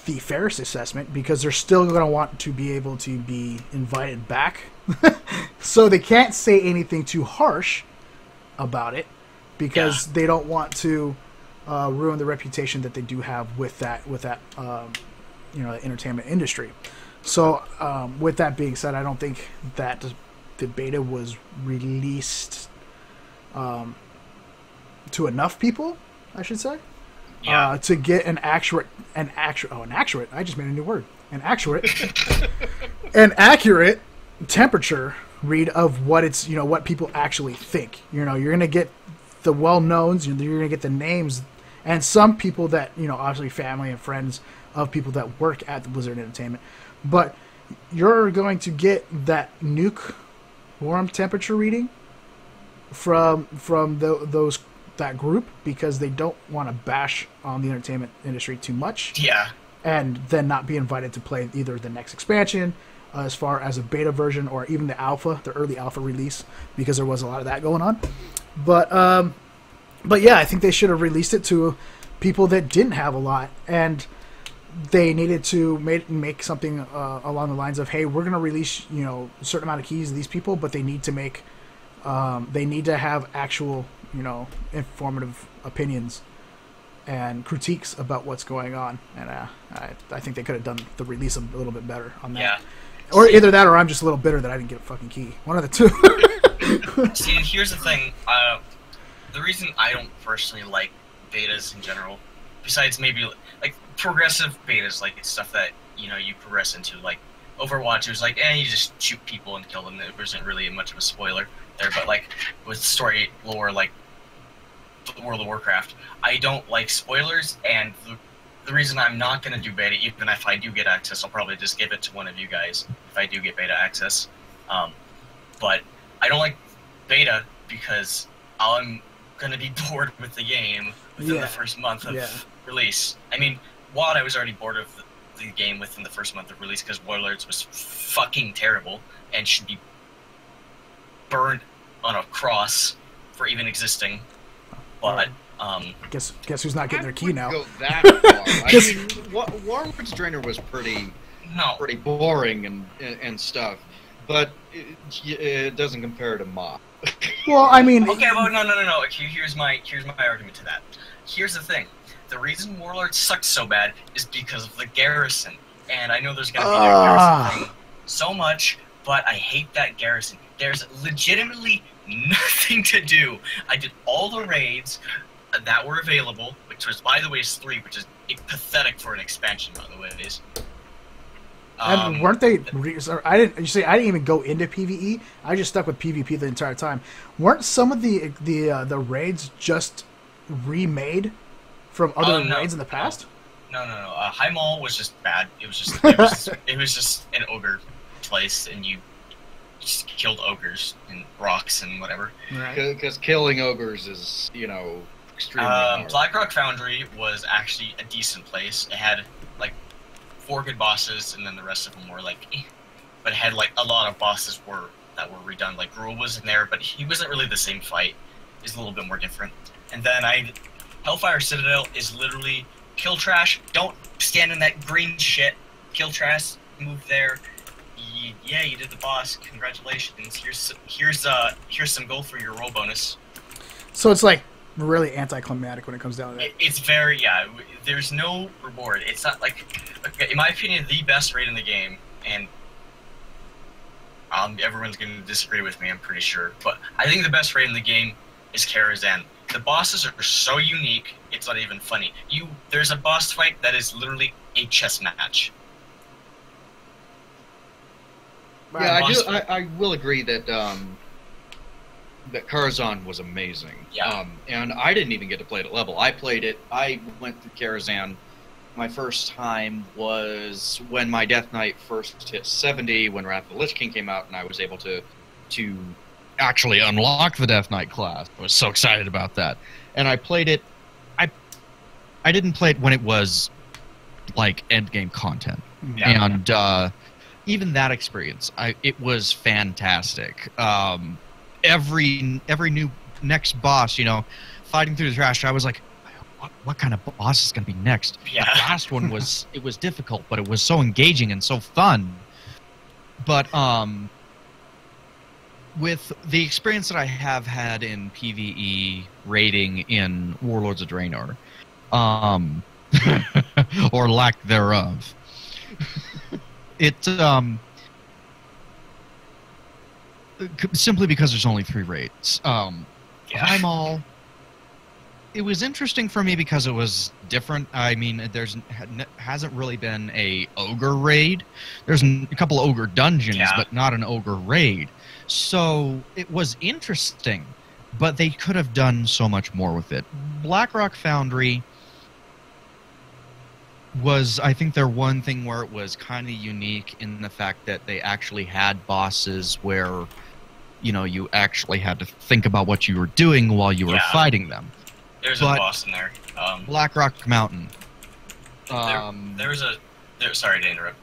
the fairest assessment because they're still going to want to be able to be invited back. So they can't say anything too harsh about it because they don't want to ruin the reputation that they do have with that the entertainment industry. So with that being said, I don't think that the beta was released to enough people, I should say, to get an accurate. I just made a new word. An accurate temperature read of what it's what people actually think. You're gonna get the well-knowns. You're gonna get the names, and some people that obviously family and friends of people that work at the Blizzard Entertainment, but you're going to get that warm temperature reading from that group because they don't want to bash on the entertainment industry too much. Yeah. And then not be invited to play either the next expansion, as far as a beta version, or even the early alpha release, because there was a lot of that going on. But yeah, I think they should have released it to people that didn't have a lot. And they needed to make something along the lines of, hey, we're going to release a certain amount of keys to these people, but they need to make they need to have actual informative opinions and critiques about what's going on, and I think they could have done the release a little bit better on that. Yeah. Or either that, or I'm just a little bitter that I didn't get a fucking key. One of the two. See, here's the thing. The reason I don't personally like betas in general, besides maybe like progressive betas, like it's stuff that you progress into. Like Overwatch, it was like, you just shoot people and kill them. It wasn't really much of a spoiler there. But like with story lore, like World of Warcraft, I don't like spoilers, and the reason I'm not going to do beta, even if I do get access, I'll probably just give it to one of you guys if I do get beta access. But I don't like beta because I'm going to be bored with the game within the first month of release. I mean, WoD, I was already bored of the game within the first month of release because Warlords was fucking terrible and should be burned on a cross for even existing. But guess who's not getting their key now? Go that far. I mean, Warlord's Drainer was pretty boring and stuff, but it doesn't compare to Mob. Well, I mean, okay, well, no. Here's my argument to that. Here's the thing: the reason Warlord sucks so bad is because of the garrison, and I know there's gonna be their garrison thing so much, but I hate that garrison. There's legitimately nothing to do. I did all the raids that were available, which was, by the way, is 3, which is pathetic for an expansion, by the way. It is. And weren't they? I didn't even go into PvE. I just stuck with PvP the entire time. Weren't some of the raids just remade from other raids in the past? No. High Mall was just bad. It was just an ogre place, and you just killed ogres and rocks and whatever. Right. Because killing ogres is, extremely hard. Blackrock Foundry was actually a decent place. It had like 4 good bosses, and then the rest of them were like, but it had like a lot of bosses that were redone. Like Gruul was in there, but he wasn't really the same fight. He's a little bit more different. And then Hellfire Citadel is literally kill trash. Don't stand in that green shit. Kill trash. Move there. Yeah, you did the boss. Congratulations. Here's some gold for your roll bonus. So it's like really anticlimactic when it comes down to that. It's very there's no reward. It's not like, in my opinion, the best raid in the game, and everyone's going to disagree with me, I'm pretty sure, but I think the best raid in the game is Karazhan. The bosses are so unique, it's not even funny. There's a boss fight that is literally a chess match. Yeah, I will agree that that Karazhan was amazing. Yeah. And I didn't even get to play it at level. I played it. I went through Karazhan. My first time was when my Death Knight first hit 70, when Wrath of the Lich King came out, and I was able to actually unlock the Death Knight class. I was so excited about that. And I played it. I didn't play it when it was like end game content. Yeah. And even that experience, it was fantastic. Every new next boss, fighting through the trash, I was like, what kind of boss is going to be next? Yeah. The last one was difficult, but it was so engaging and so fun. But with the experience that I have had in PvE raiding in Warlords of Draenor, or lack thereof, simply because there's only 3 raids. High Mall, it was interesting for me because it was different. I mean, hasn't really been a ogre raid. There's a couple ogre dungeons, but not an ogre raid. So it was interesting, but they could have done so much more with it. Blackrock Foundry was, I think, their one thing where it was kind of unique in the fact that they actually had bosses where, you actually had to think about what you were doing while you were fighting them. There's a boss in there. Blackrock Mountain. Sorry to interrupt.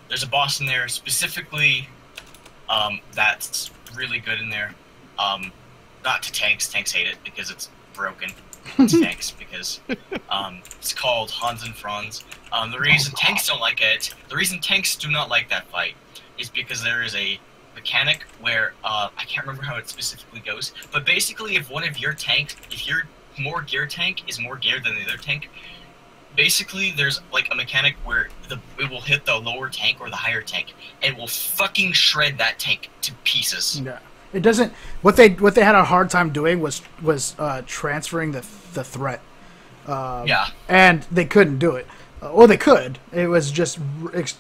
There's a boss in there specifically that's really good in there. Not to tanks. Tanks hate it because it's broken tanks because it's called Hans and Franz. The reason tanks don't like it, the reason tanks do not like that fight, is because there is a mechanic where I can't remember how it specifically goes, but basically if one of your tanks, if your more gear tank is more geared than the other tank, basically there's like a mechanic where it will hit the lower tank or the higher tank and will fucking shred that tank to pieces. Yeah. It doesn't. What they had a hard time doing was transferring the threat. Yeah. And they couldn't do it. Or they could. It was just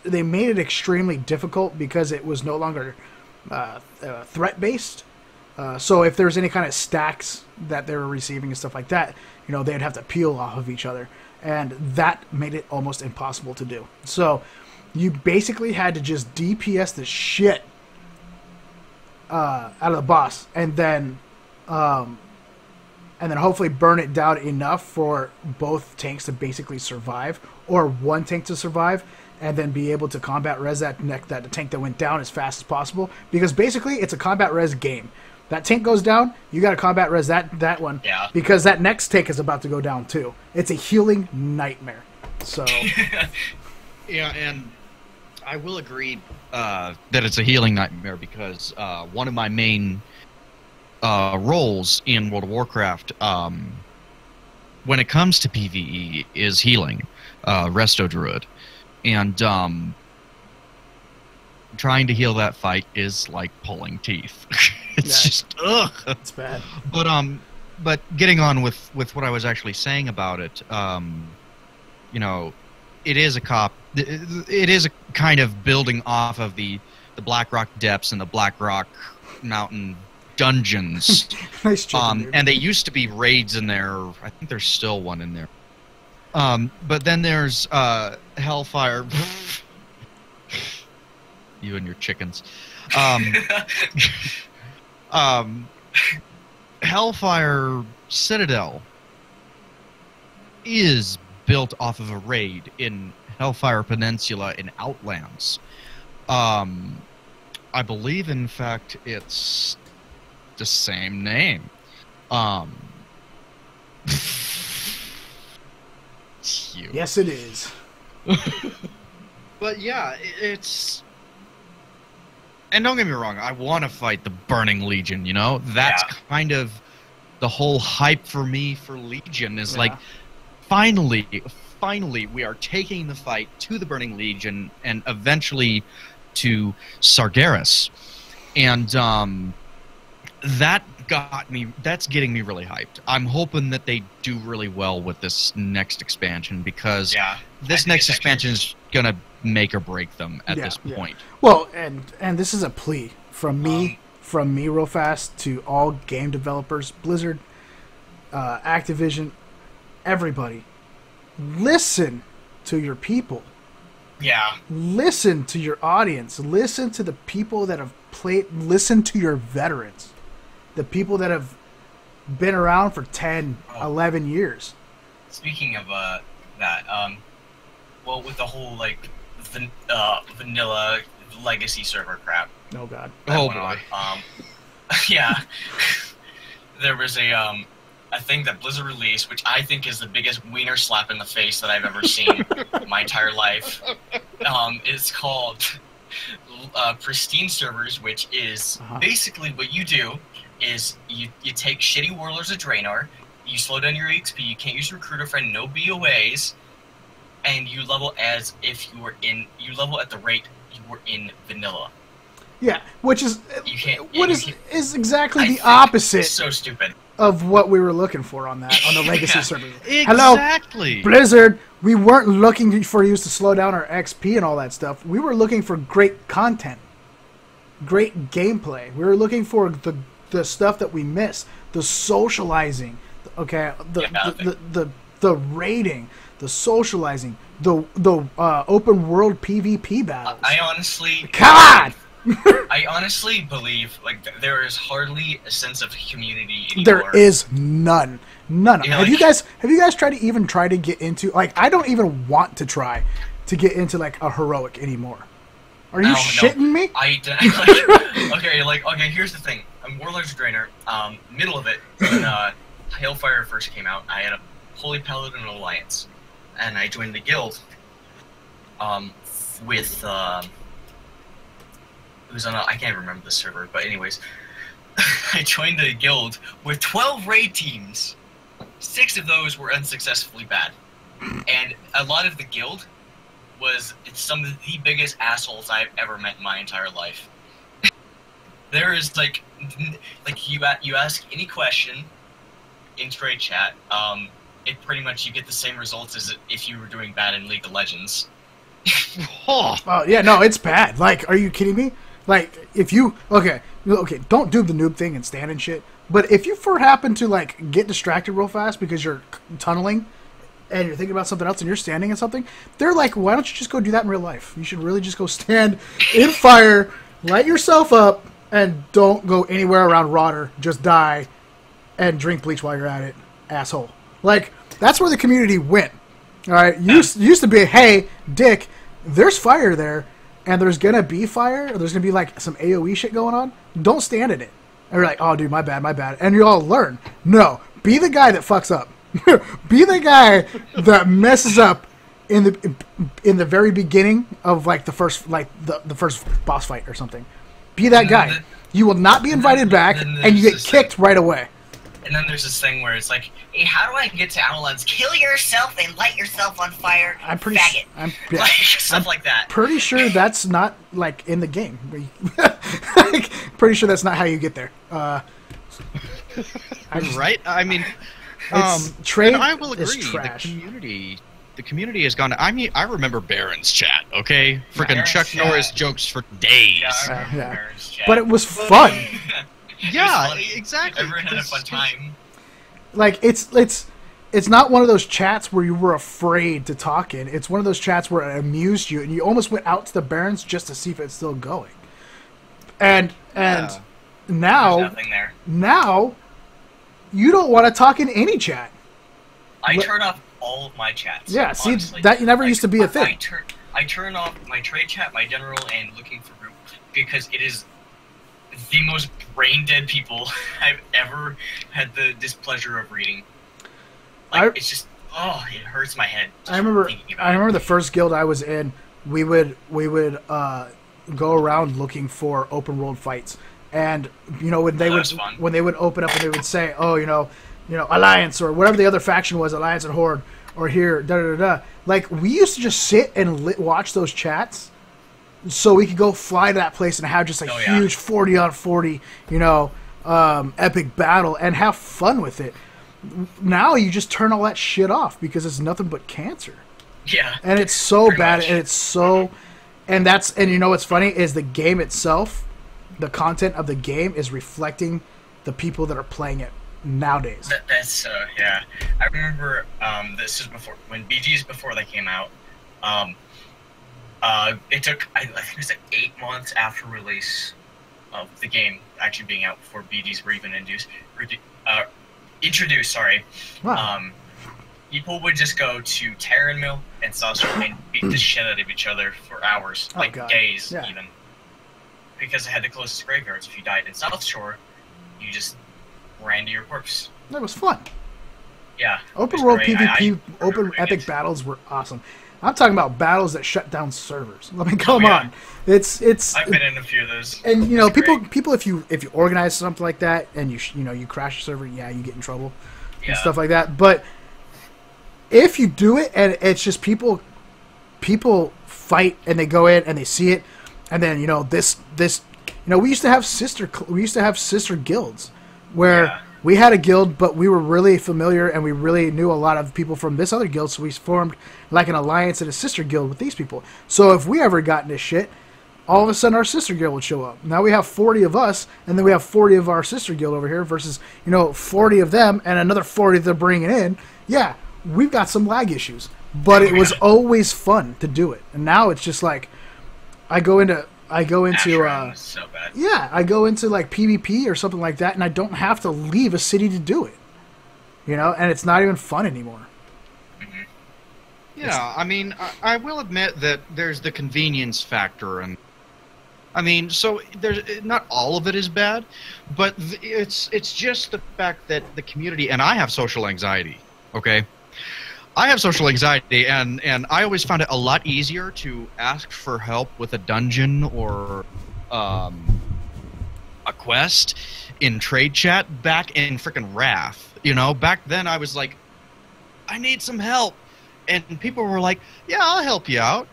they made it extremely difficult because it was no longer threat based. So if there was any kind of stacks that they were receiving and stuff like that, they'd have to peel off of each other, and that made it almost impossible to do. So you basically had to just DPS the shit out of the boss, and then hopefully burn it down enough for both tanks to basically survive, or one tank to survive, and then be able to combat res that tank that went down as fast as possible. Because basically, it's a combat res game. That tank goes down, you got to combat res that one, yeah. Because that next tank is about to go down too. It's a healing nightmare. So yeah, and I will agree that it's a healing nightmare because one of my main roles in World of Warcraft, when it comes to PvE, is healing, Resto Druid, and trying to heal that fight is like pulling teeth. It's just ugh. It's bad. But getting on with what I was actually saying about it, it is it is a kind of building off of the Black Rock Depths and the Black Rock Mountain dungeons. Nice chicken, and they used to be raids in there. I think there's still one in there. But then there's Hellfire. You and your chickens. Hellfire Citadel is built off of a raid in Hellfire Peninsula in Outlands. I believe, in fact, it's the same name. Yes, it is. But yeah, it's... And don't get me wrong, I want to fight the Burning Legion, That's kind of the whole hype for me for Legion is like, finally, we are taking the fight to the Burning Legion and eventually to Sargeras. And that's getting me really hyped. I'm hoping that they do really well with this next expansion because this next expansion is going to make or break them at this point. Well, and this is a plea from me real fast to all game developers, Blizzard, Activision, everybody. Listen to your people. Yeah. Listen to your audience. Listen to the people that have played. Listen to your veterans. The people that have been around for 10, 11 years. Speaking of that, well, with the whole, like, vanilla legacy server crap. Oh, God. Oh, boy. Yeah. There was a thing that Blizzard released, which I think is the biggest wiener slap in the face that I've ever seen in my entire life. It's called Pristine Servers, which is basically what you do is you take shitty Warlords of Draenor, you slow down your XP, you can't use Recruiter Friend, no BOAs, and you level as if you level at the rate you were in vanilla. Yeah, which is is exactly the think opposite. It's so stupid. Of what we were looking for on the legacy server. Exactly. Hello, Blizzard. We weren't looking for you to slow down our XP and all that stuff. We were looking for great content, great gameplay. We were looking for the stuff that we miss, the socializing. Okay, the raiding, the socializing, the open world PvP battles. I honestly, God. I honestly believe there is hardly a sense of community anymore. There is none. Yeah, have you guys tried to get into I don't even want to try to get into a heroic anymore. Are you shitting me? Okay, here's the thing. I'm Warlords of Draenor, middle of it, Hailfire first came out, I had a Holy Paladin Alliance, and I joined the guild. With it was on I can't remember the server, but anyways, I joined the guild with 12 raid teams. 6 of those were unsuccessfully bad, and a lot of the guild it's some of the biggest assholes I've ever met in my entire life. There is like you ask any question in trade chat, it pretty much you get the same results as if you were doing bad in League of Legends. Oh yeah, no, it's bad. Like, are you kidding me? Like, if you okay, don't do the noob thing and stand and shit. But if you happen to like get distracted real fast because you're tunneling and you're thinking about something else and you're standing in something, they're like, why don't you just go do that in real life? You should really just go stand in fire, light yourself up, and don't go anywhere around water. Just die and drink bleach while you're at it, asshole. Like, that's where the community went. All right, used to be, hey, Dick, there's fire there, and there's gonna be fire, or there's gonna be like some AOE shit going on. Don't stand in it. And you're like, oh, dude, my bad. And you all learn. No, be the guy that fucks up. Be the guy that messes up in the very beginning of like the first boss fight or something. Be that guy. You will not be invited back, and you get kicked right away. And then there's this thing where it's like, hey, how do I get to Avalon's? Kill yourself and light yourself on fire. I'm pretty like, stuff like that. Pretty sure that's not like in the game. Like, pretty sure that's not how you get there. Right? I mean, trade. I will agree. Is trash. The community has gone. I mean, I remember Baron's chat. Okay, freaking Chuck chat. Norris jokes for days. Yeah. But it was fun. Yeah, exactly. Everyone had a fun time. Like, it's not one of those chats where you were afraid to talk in. It's one of those chats where it amused you, and you almost went out to the Barrens just to see if it's still going. And now, there's nothing there. Now, you don't want to talk in any chat. I turn off all of my chats. Yeah, honestly. see, that never used to be a thing. I turn off my trade chat, my general, and looking for group, because it is the most brain-dead people I've ever had the displeasure of reading. Like, it's just, it hurts my head. I remember the first guild I was in, we would go around looking for open world fights. And when they would open up and they would say, Alliance, or whatever the other faction was, Alliance and Horde, or here, da-da-da-da. Like, we used to just sit and watch those chats so we could go fly to that place and have just a huge 40-on-40, epic battle and have fun with it. Now you just turn all that shit off because it's nothing but cancer. Yeah. And it's so bad, much. and it's so... And what's funny is the game itself, the content of the game is reflecting the people that are playing it nowadays. That's yeah. I remember this is when BGs before they came out. It took I think it was like 8 months after release of the game actually being out before BGs were even introduced. Sorry. Wow. People would just go to Terran Mill and South Shore and beat the shit out of each other for hours, days even. Because it had the closest graveyards. If you died in South Shore, you just ran to your corpse. That was fun. Yeah. Open world PvP, open epic battles were awesome. I'm talking about battles that shut down servers. I mean, come on. It's. I've been in a few of those. And people, if you organize something like that and you crash a server, you get in trouble and stuff like that. But if you do it and it's just people fight and they go in and they see it, and then we used to have sister guilds where we had a guild, but we were really familiar and we really knew a lot of people from this other guild, so we formed like an alliance and a sister guild with these people. So if we ever got into shit, all of a sudden our sister guild would show up. Now we have 40 of us, and then we have 40 of our sister guild over here versus 40 of them and another 40 they're bringing in. Yeah, we've got some lag issues, but it was always fun to do it. And now it's just like I go into so bad. Yeah, I go into like PvP or something like that, and I don't have to leave a city to do it. And it's not even fun anymore. Mm-hmm. Yeah, I mean, I will admit that there's the convenience factor, and I mean, so there's not all of it is bad, but it's just the fact that the community, and I have social anxiety. Okay, I have social anxiety, and I always found it a lot easier to ask for help with a dungeon or a quest in trade chat back in frickin' Wrath. You know, back then I was like, I need some help, and people were like, yeah, I'll help you out.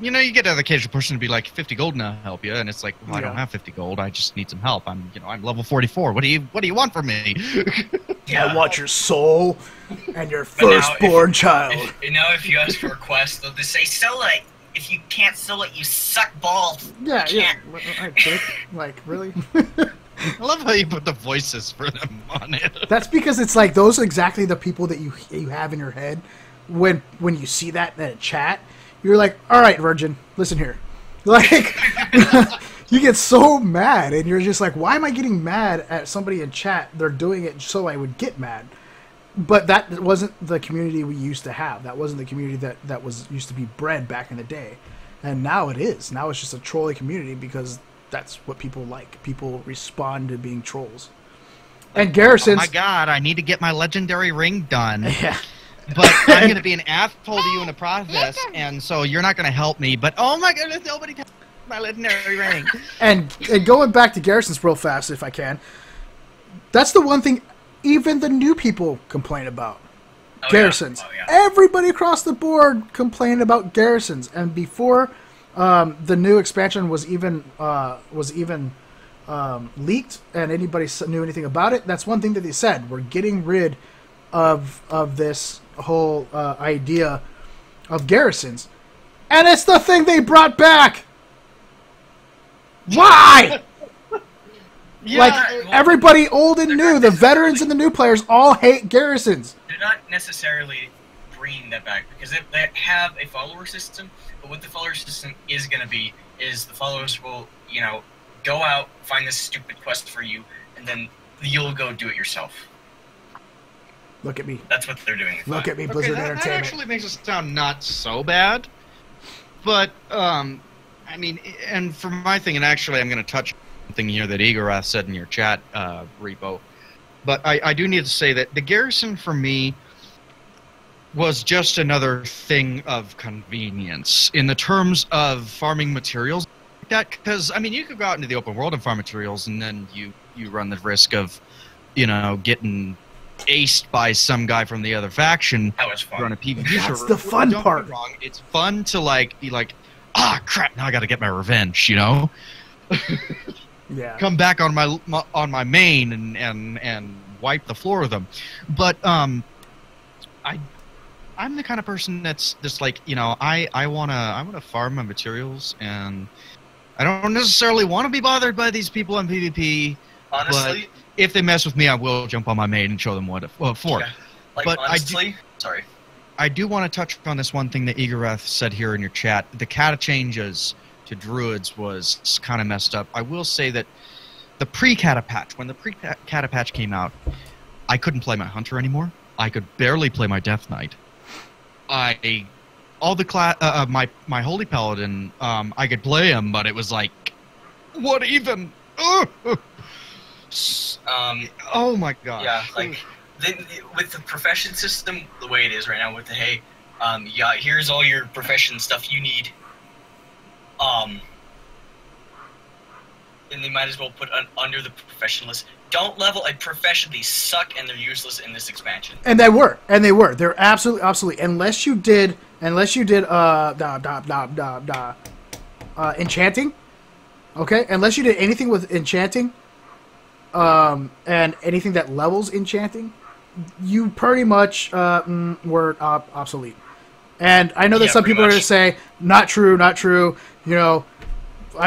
You know, you get an occasional person to be like 50 gold and I'll help you, and it's like, well, I don't have 50 gold. I just need some help. I'm level 44. What do you want from me? Yeah. I want your soul and your firstborn child. If you ask for a quest, they'll just say, sell it. If you can't sell it, you suck balls. Yeah. Like, really? I love how you put the voices for them on it. That's because it's like those are exactly the people that you have in your head when you see that in a chat. You're like, all right, Virgin, listen here. Like, you get so mad, and you're just like, why am I getting mad at somebody in chat? They're doing it so I would get mad. But that wasn't the community we used to have. That wasn't the community that was used to be bred back in the day. And now it is. Now it's just a trolling community because that's what people like. People respond to being trolls. And Garrison's... Oh my god, I need to get my legendary ring done. Yeah. But I'm going to be an asshole to you in the process, and so you're not going to help me. But oh my goodness, nobody touched my legendary ring. And going back to Garrison's real fast, if I can, that's the one thing even the new people complain about. Garrisons. Yeah. Everybody across the board complained about Garrisons, and before the new expansion was even leaked, and anybody knew anything about it, that's one thing that they said: we're getting rid of this whole idea of Garrisons, and it's the thing they brought back. Why? Yeah, like everybody old and new, the veterans and the new players all hate Garrisons. They're not necessarily bringing that back because they have a follower system, but what the follower system is going to be is the followers will, go out, find this stupid quest for you, and then you'll go do it yourself. Look at me. That's what they're doing. Look at me, Blizzard Entertainment. That actually makes it sound not so bad. But, I mean, and for my thing, and actually I'm going to touch something here that xgcREPO said in your chat, Repo. But I do need to say that the Garrison, for me, was just another thing of convenience in the terms of farming materials. Because, I mean, you could go out into the open world and farm materials, and then you run the risk of, getting aced by some guy from the other faction. That was fun. Run a PvP That's server. the fun Don't part. Get me wrong. It's fun to be like, ah, crap! Now I got to get my revenge. Yeah. Come back on my main and wipe the floor with them. But I'm the kind of person that's just like, I wanna farm my materials, and I don't necessarily want to be bothered by these people on PvP. Honestly, but if they mess with me, I will jump on my main and show them what for. Yeah. But honestly, I do want to touch on this one thing that xgcREPO said here in your chat. The cata changes to druids was kind of messed up. I will say that the pre-cata patch, when the pre-cata patch came out, I couldn't play my hunter anymore. I could barely play my death knight. My holy paladin, I could play him, but it was like, what even? Oh my god. Yeah, with the profession system, the way it is right now, with the here's all your profession stuff you need. And they might as well put under the profession list. Don't level a profession; they suck and they're useless in this expansion. And they were. They're absolutely obsolete unless you did enchanting. Okay, unless you did anything with enchanting, and anything that levels enchanting, you pretty much were obsolete. And I know that some people are going to say, not true. I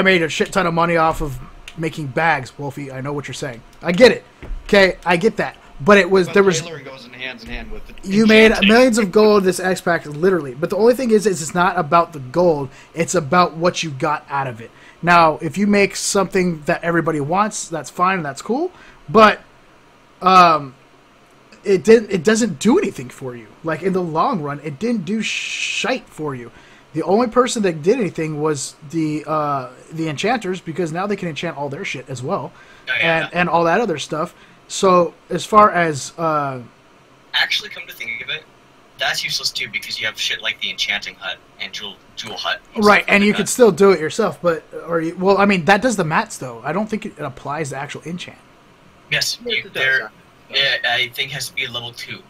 made a shit ton of money off of making bags, Wolfie. I know what you're saying. I get it. Okay, I get that. But tailoring goes in hand with the you made millions of gold this X pack, literally. But the only thing is it's not about the gold. It's about what you got out of it. Now, if you make something that everybody wants, that's fine and that's cool. But it doesn't do anything for you. Like in the long run, it didn't do shite for you. The only person that did anything was the enchanters, because now they can enchant all their shit as well, and all that other stuff. So as far as actually, come to think of it, that's useless too, because you have shit like the enchanting hut and jewel hut. Right, and you could still do it yourself, but well, I mean that does the mats though. I don't think it applies to actual enchant. Yes, I think it has to be a level 2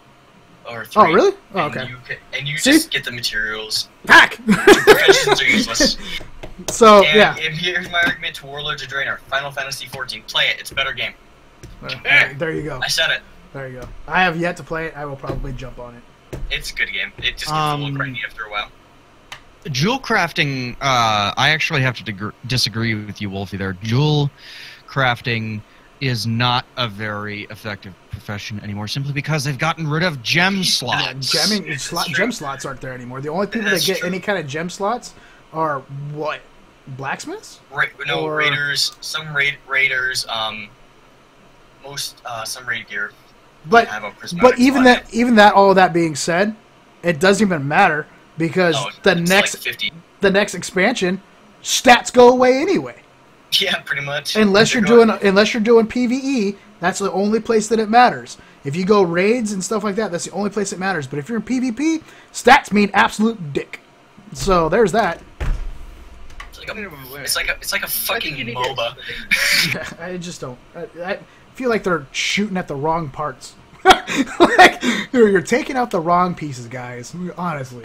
or 3. Oh really? Oh, okay. And you just get the materials. Hack. Professions are useless. So and yeah. Here's my argument to Warlords of Draenor. Final Fantasy XIV. Play it. It's a better game. There you go. I said it. There you go. I have yet to play it. I will probably jump on it. It's a good game. It just gets a little grindy after a while. Jewel crafting, I actually have to disagree with you, Wolfie, there. Jewel crafting is not a very effective profession anymore, simply because they've gotten rid of gem slots. Gem slots aren't there anymore. The only people that get any kind of gem slots are, what, blacksmiths? Raiders, some raiders, some raid gear. But even that, all of that being said, it doesn't even matter, because the next expansion, stats go away anyway. Yeah, pretty much. Unless you're doing PvE, that's the only place that it matters. If you go raids and stuff like that, that's the only place it matters. But if you're in PvP, stats mean absolute dick. So there's that. It's like a fucking MOBA. Yeah, I just don't. I feel like they're shooting at the wrong parts. Like you're taking out the wrong pieces, guys. Honestly.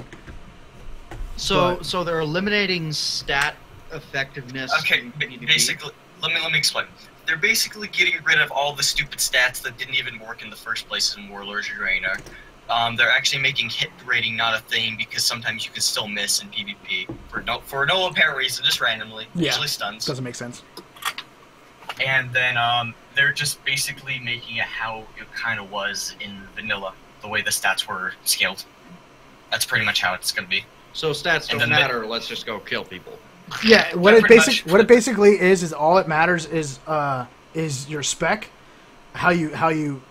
So they're eliminating stat effectiveness. Okay, basically, let me explain. They're basically getting rid of all the stupid stats that didn't even work in the first place in Warlords of Draenor. They're actually making hit rating not a thing, because sometimes you can still miss in PvP for no apparent reason, just randomly. Yeah, usually stuns. Doesn't make sense. And then they're just basically making it how it kind of was in vanilla, the way the stats were scaled. That's pretty much how it's gonna be. So stats don't matter. Let's just go kill people. Yeah, what it basically is all it matters is your spec, how you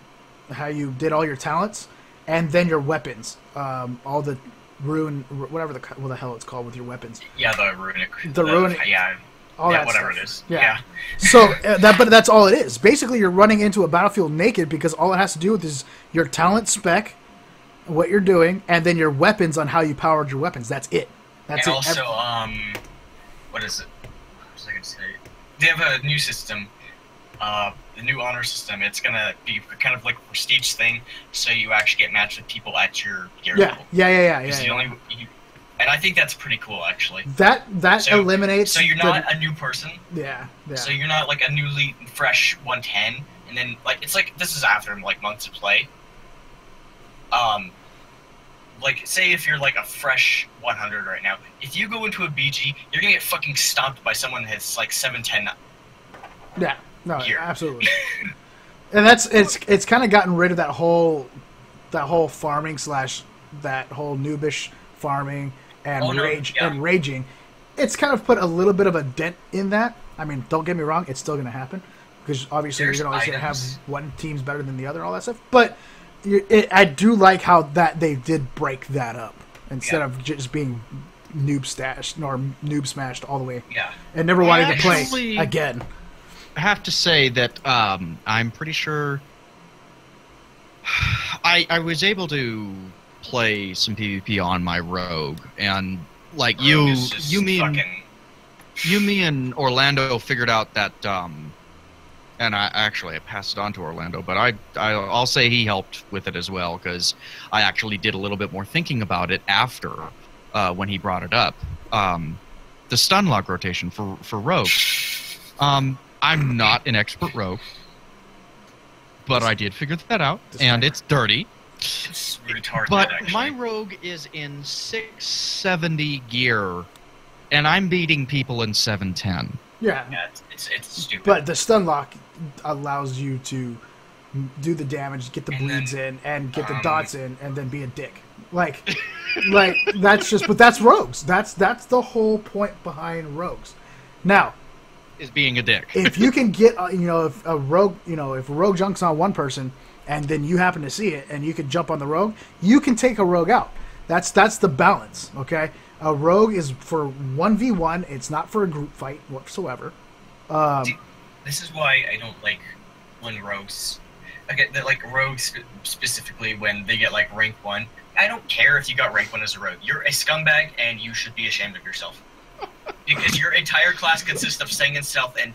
did all your talents, and then your weapons, all the rune, whatever the hell it's called with your weapons. Yeah, the runic. Yeah. All that whatever stuff. it is. Yeah. So but that's all it is. Basically, you're running into a battlefield naked, because all it has to do with is your talent spec, what you're doing, and then your weapons on how you powered your weapons. That's it. That's and it. Also, what is it? What was I going to say? They have a new system, the new honor system. It's gonna be kind of like a prestige thing, so you actually get matched with people at your gear level. Yeah. And I think that's pretty cool, actually. That eliminates. So you're not a new person. Yeah. So you're not like a newly fresh 110, and then it's like this is after like months of play. Like say if you're like a fresh 100 right now, if you go into a BG, you're gonna get fucking stomped by someone that has like 710. Yeah. No. Gear. Absolutely. And it's kind of gotten rid of that whole farming / that whole noobish farming and raging. It's kind of put a little bit of a dent in that. I mean, don't get me wrong, it's still going to happen, because obviously you're going to always have one team's better than the other and all that stuff. But I do like how that they did break that up, instead of just being noob smashed all the way. Yeah. And never wanting to play again. I have to say that I'm pretty sure I was able to play some PvP on my rogue, and like you, me and Orlando figured out that, and I passed it on to Orlando, but I'll say he helped with it as well, because I actually did a little bit more thinking about it after when he brought it up. The stun lock rotation for rogue. I'm not an expert rogue, but I did figure that out, and it's dirty. It's retarded, but actually. my rogue is in 670 gear, and I'm beating people in 710. Yeah, it's stupid. But the stun lock allows you to do the damage, get the bleeds in, and get the dots in, and then be a dick. Like that's just. But that's rogues. That's the whole point behind rogues. Now, is being a dick. If you can get, if a rogue junks on one person, and then you happen to see it, and you can jump on the rogue, you can take a rogue out. That's the balance, okay? A rogue is for 1v1. It's not for a group fight whatsoever. See, this is why I don't like when rogues. Okay, like rogues specifically when they get like rank 1. I don't care if you got rank 1 as a rogue. You're a scumbag and you should be ashamed of yourself. Because your entire class consists of staying in stealth, and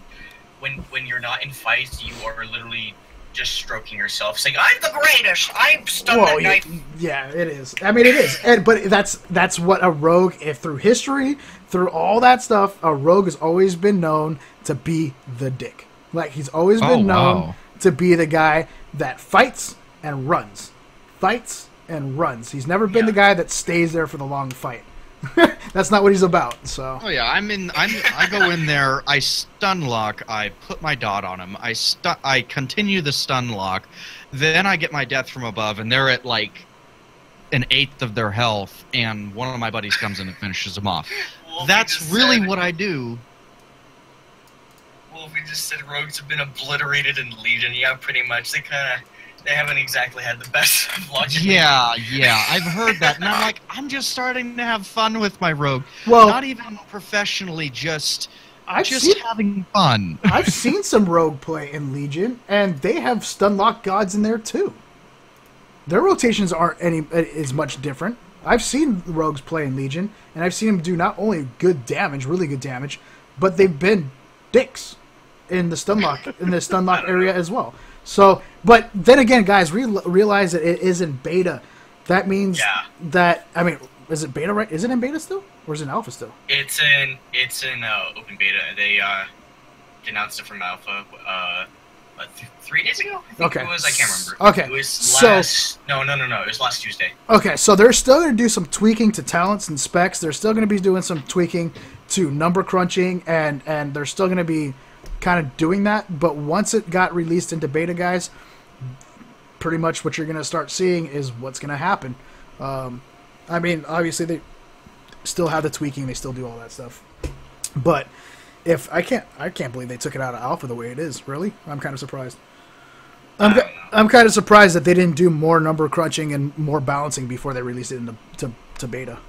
when you're not in fights, you are literally just stroking yourself, saying, "I'm the greatest. I'm stunned at knife." Yeah, it is. I mean, it is. But that's what a rogue. If through history, through all that stuff, a rogue has always been known to be the dick. Like he's always been known to be the guy that fights and runs, fights and runs. He's never been the guy that stays there for the long fight. That's not what he's about. So. Oh yeah, I go in there. I stun lock. I put my dot on him. I continue the stun lock. Then I get my death from above, and they're at like an eighth of their health, and one of my buddies comes in and finishes them off. Well, that's really what I do. Well, if we just said rogues have been obliterated in Legion, yeah, pretty much. They haven't exactly had the best logic. Yeah, I've heard that, and I'm like, I'm just starting to have fun with my rogue. Well, not even professionally, just having fun. I've seen some rogue play in Legion, and they have stun lock gods in there too. Their rotations aren't as much different. I've seen rogues play in Legion, and I've seen them do not only good damage, really good damage, but they've been dicks in the stun lock area as well. So, but then again, guys, realize that it is in beta. That means that, I mean, is it beta, right? Is it in beta still? Or is it in alpha still? It's in open beta. They announced it from alpha 3 days ago? I think it was. I can't remember. Okay. It was last... No. It was last Tuesday. Okay, so they're still going to do some tweaking to talents and specs. They're still going to be doing some tweaking to number crunching, and they're still going to be kind of doing that, but once it got released into beta, guys, pretty much what you're going to start seeing is what's going to happen. I mean, obviously they still have the tweaking, they still do all that stuff, but if I can't believe they took it out of alpha the way it is. Really, I'm kind of surprised. I'm kind of surprised that they didn't do more number crunching and more balancing before they released it into to beta.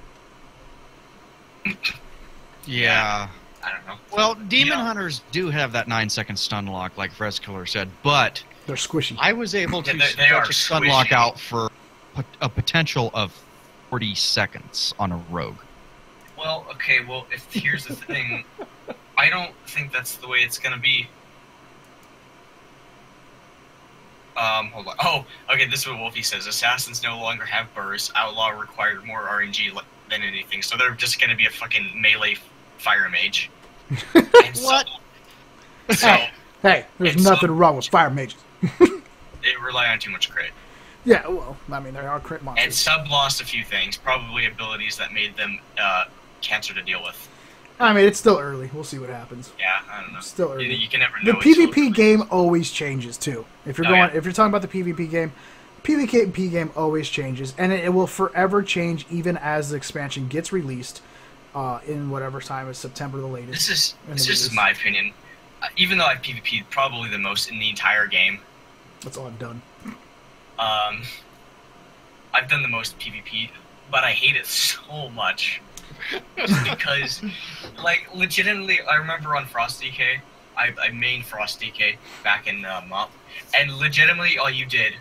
Yeah. I don't know. Well, Demon Hunters do have that 9-second stun lock, like Freskiller said, but they're squishy. I was able to stretch a stun lock out for a potential of 40 seconds on a rogue. Well, okay, here's the thing. I don't think that's the way it's gonna be. Hold on. Oh, okay, this is what Wolfie says. Assassins no longer have bursts. Outlaw required more RNG than anything, so they're just gonna be a fucking melee fire mage. What? Hey, there's nothing wrong with fire mages. They rely on too much crit. Yeah, well, I mean, they are crit monsters. And Sub lost a few things, probably abilities that made them cancer to deal with. I mean, it's still early. We'll see what happens. Yeah, I don't know. Still early. You can never know. The PvP game always changes too. If you're if you're talking about the PvP game game always changes, and it will forever change even as the expansion gets released. In whatever time is September the latest. This is my opinion. Even though I've PvP'd probably the most in the entire game. That's all I've done. I've done the most PvP, but I hate it so much. Just because, like, legitimately, I remember on Frost DK, I mained Frost DK back in MOP, and legitimately all you did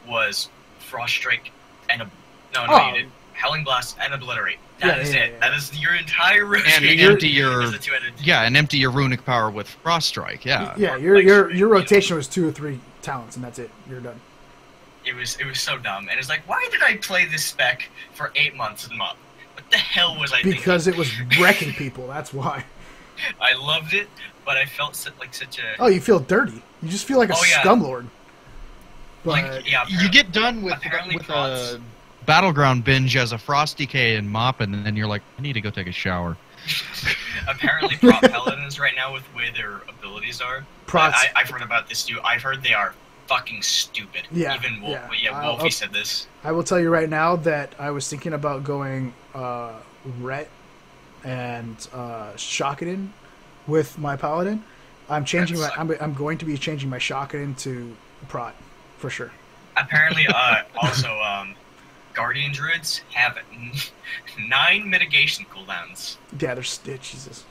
was Frost Strike and you did Howling Blast and Obliterate. That is it. That is your entire rotation. And empty your runic power with Frost Strike. Yeah. Yeah, your rotation was 2 or 3 talents, and that's it. You're done. It was so dumb, and it's like, why did I play this spec for 8 months in MOP? What the hell was I thinking? Because it was wrecking people. That's why. I loved it, but I felt like such a. Oh, you feel dirty. You just feel like a scumlord. But you get done with a Battleground binge as a Frost DK and MOP, and then you're like, I need to go take a shower. Apparently, prop paladins right now, with the way their abilities are. I've heard about this too. I've heard they are fucking stupid. Yeah. Even Wolfie said this. I will tell you right now that I was thinking about going Ret and Shockedin with my paladin. I'm changing I'm going to be changing my Shockedin to Prot for sure. Apparently, also Guardian Druids have 9 mitigation cooldowns. Yeah, they're Jesus.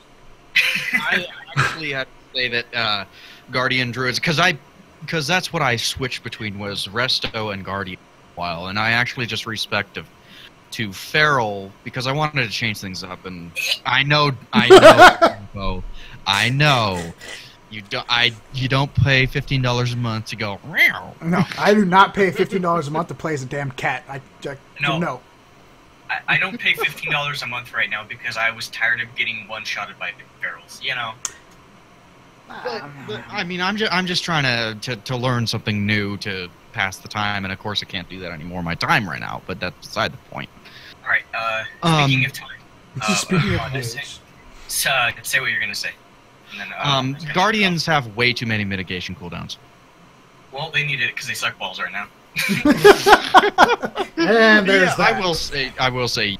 I actually had to say that Guardian Druids, because that's what I switched between was Resto and Guardian for a while, and I actually just respect to Feral because I wanted to change things up, and I know, I know. You don't pay $15 a month to go. No, I do not pay $15 a month to play as a damn cat. No. I don't pay $15 a month right now because I was tired of getting one-shotted by big barrels. You know. But, I mean, I'm just trying to learn something new to pass the time, and of course I can't do that anymore. My time ran out, but that's beside the point. All right. Speaking of time, speaking of which, say what you're gonna say. And then, Guardians have way too many mitigation cooldowns. Well, they need it because they suck balls right now. and there's that. I will say.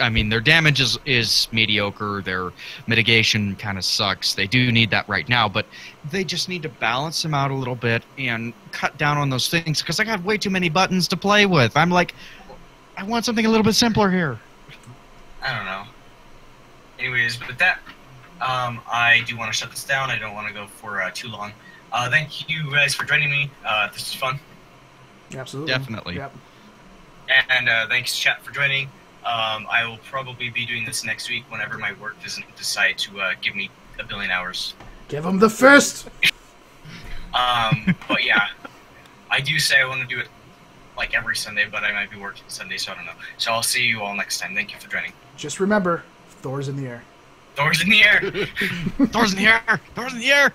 I mean, their damage is mediocre. Their mitigation kind of sucks. They do need that right now, but they just need to balance them out a little bit and cut down on those things because I got way too many buttons to play with. I'm like, I want something a little bit simpler here. I don't know. Anyways, with that, I do want to shut this down. I don't want to go for too long. Thank you guys for joining me. This was fun. Absolutely. Definitely. Yep. And thanks, chat, for joining. I will probably be doing this next week whenever my work doesn't decide to give me a billion hours. Give them the fist! But yeah, I do say I want to do it like every Sunday, but I might be working Sunday, so I don't know. So I'll see you all next time. Thank you for joining. Just remember, Thor's in the air. Thor's in the air! Thor's in the air! Thor's in the air!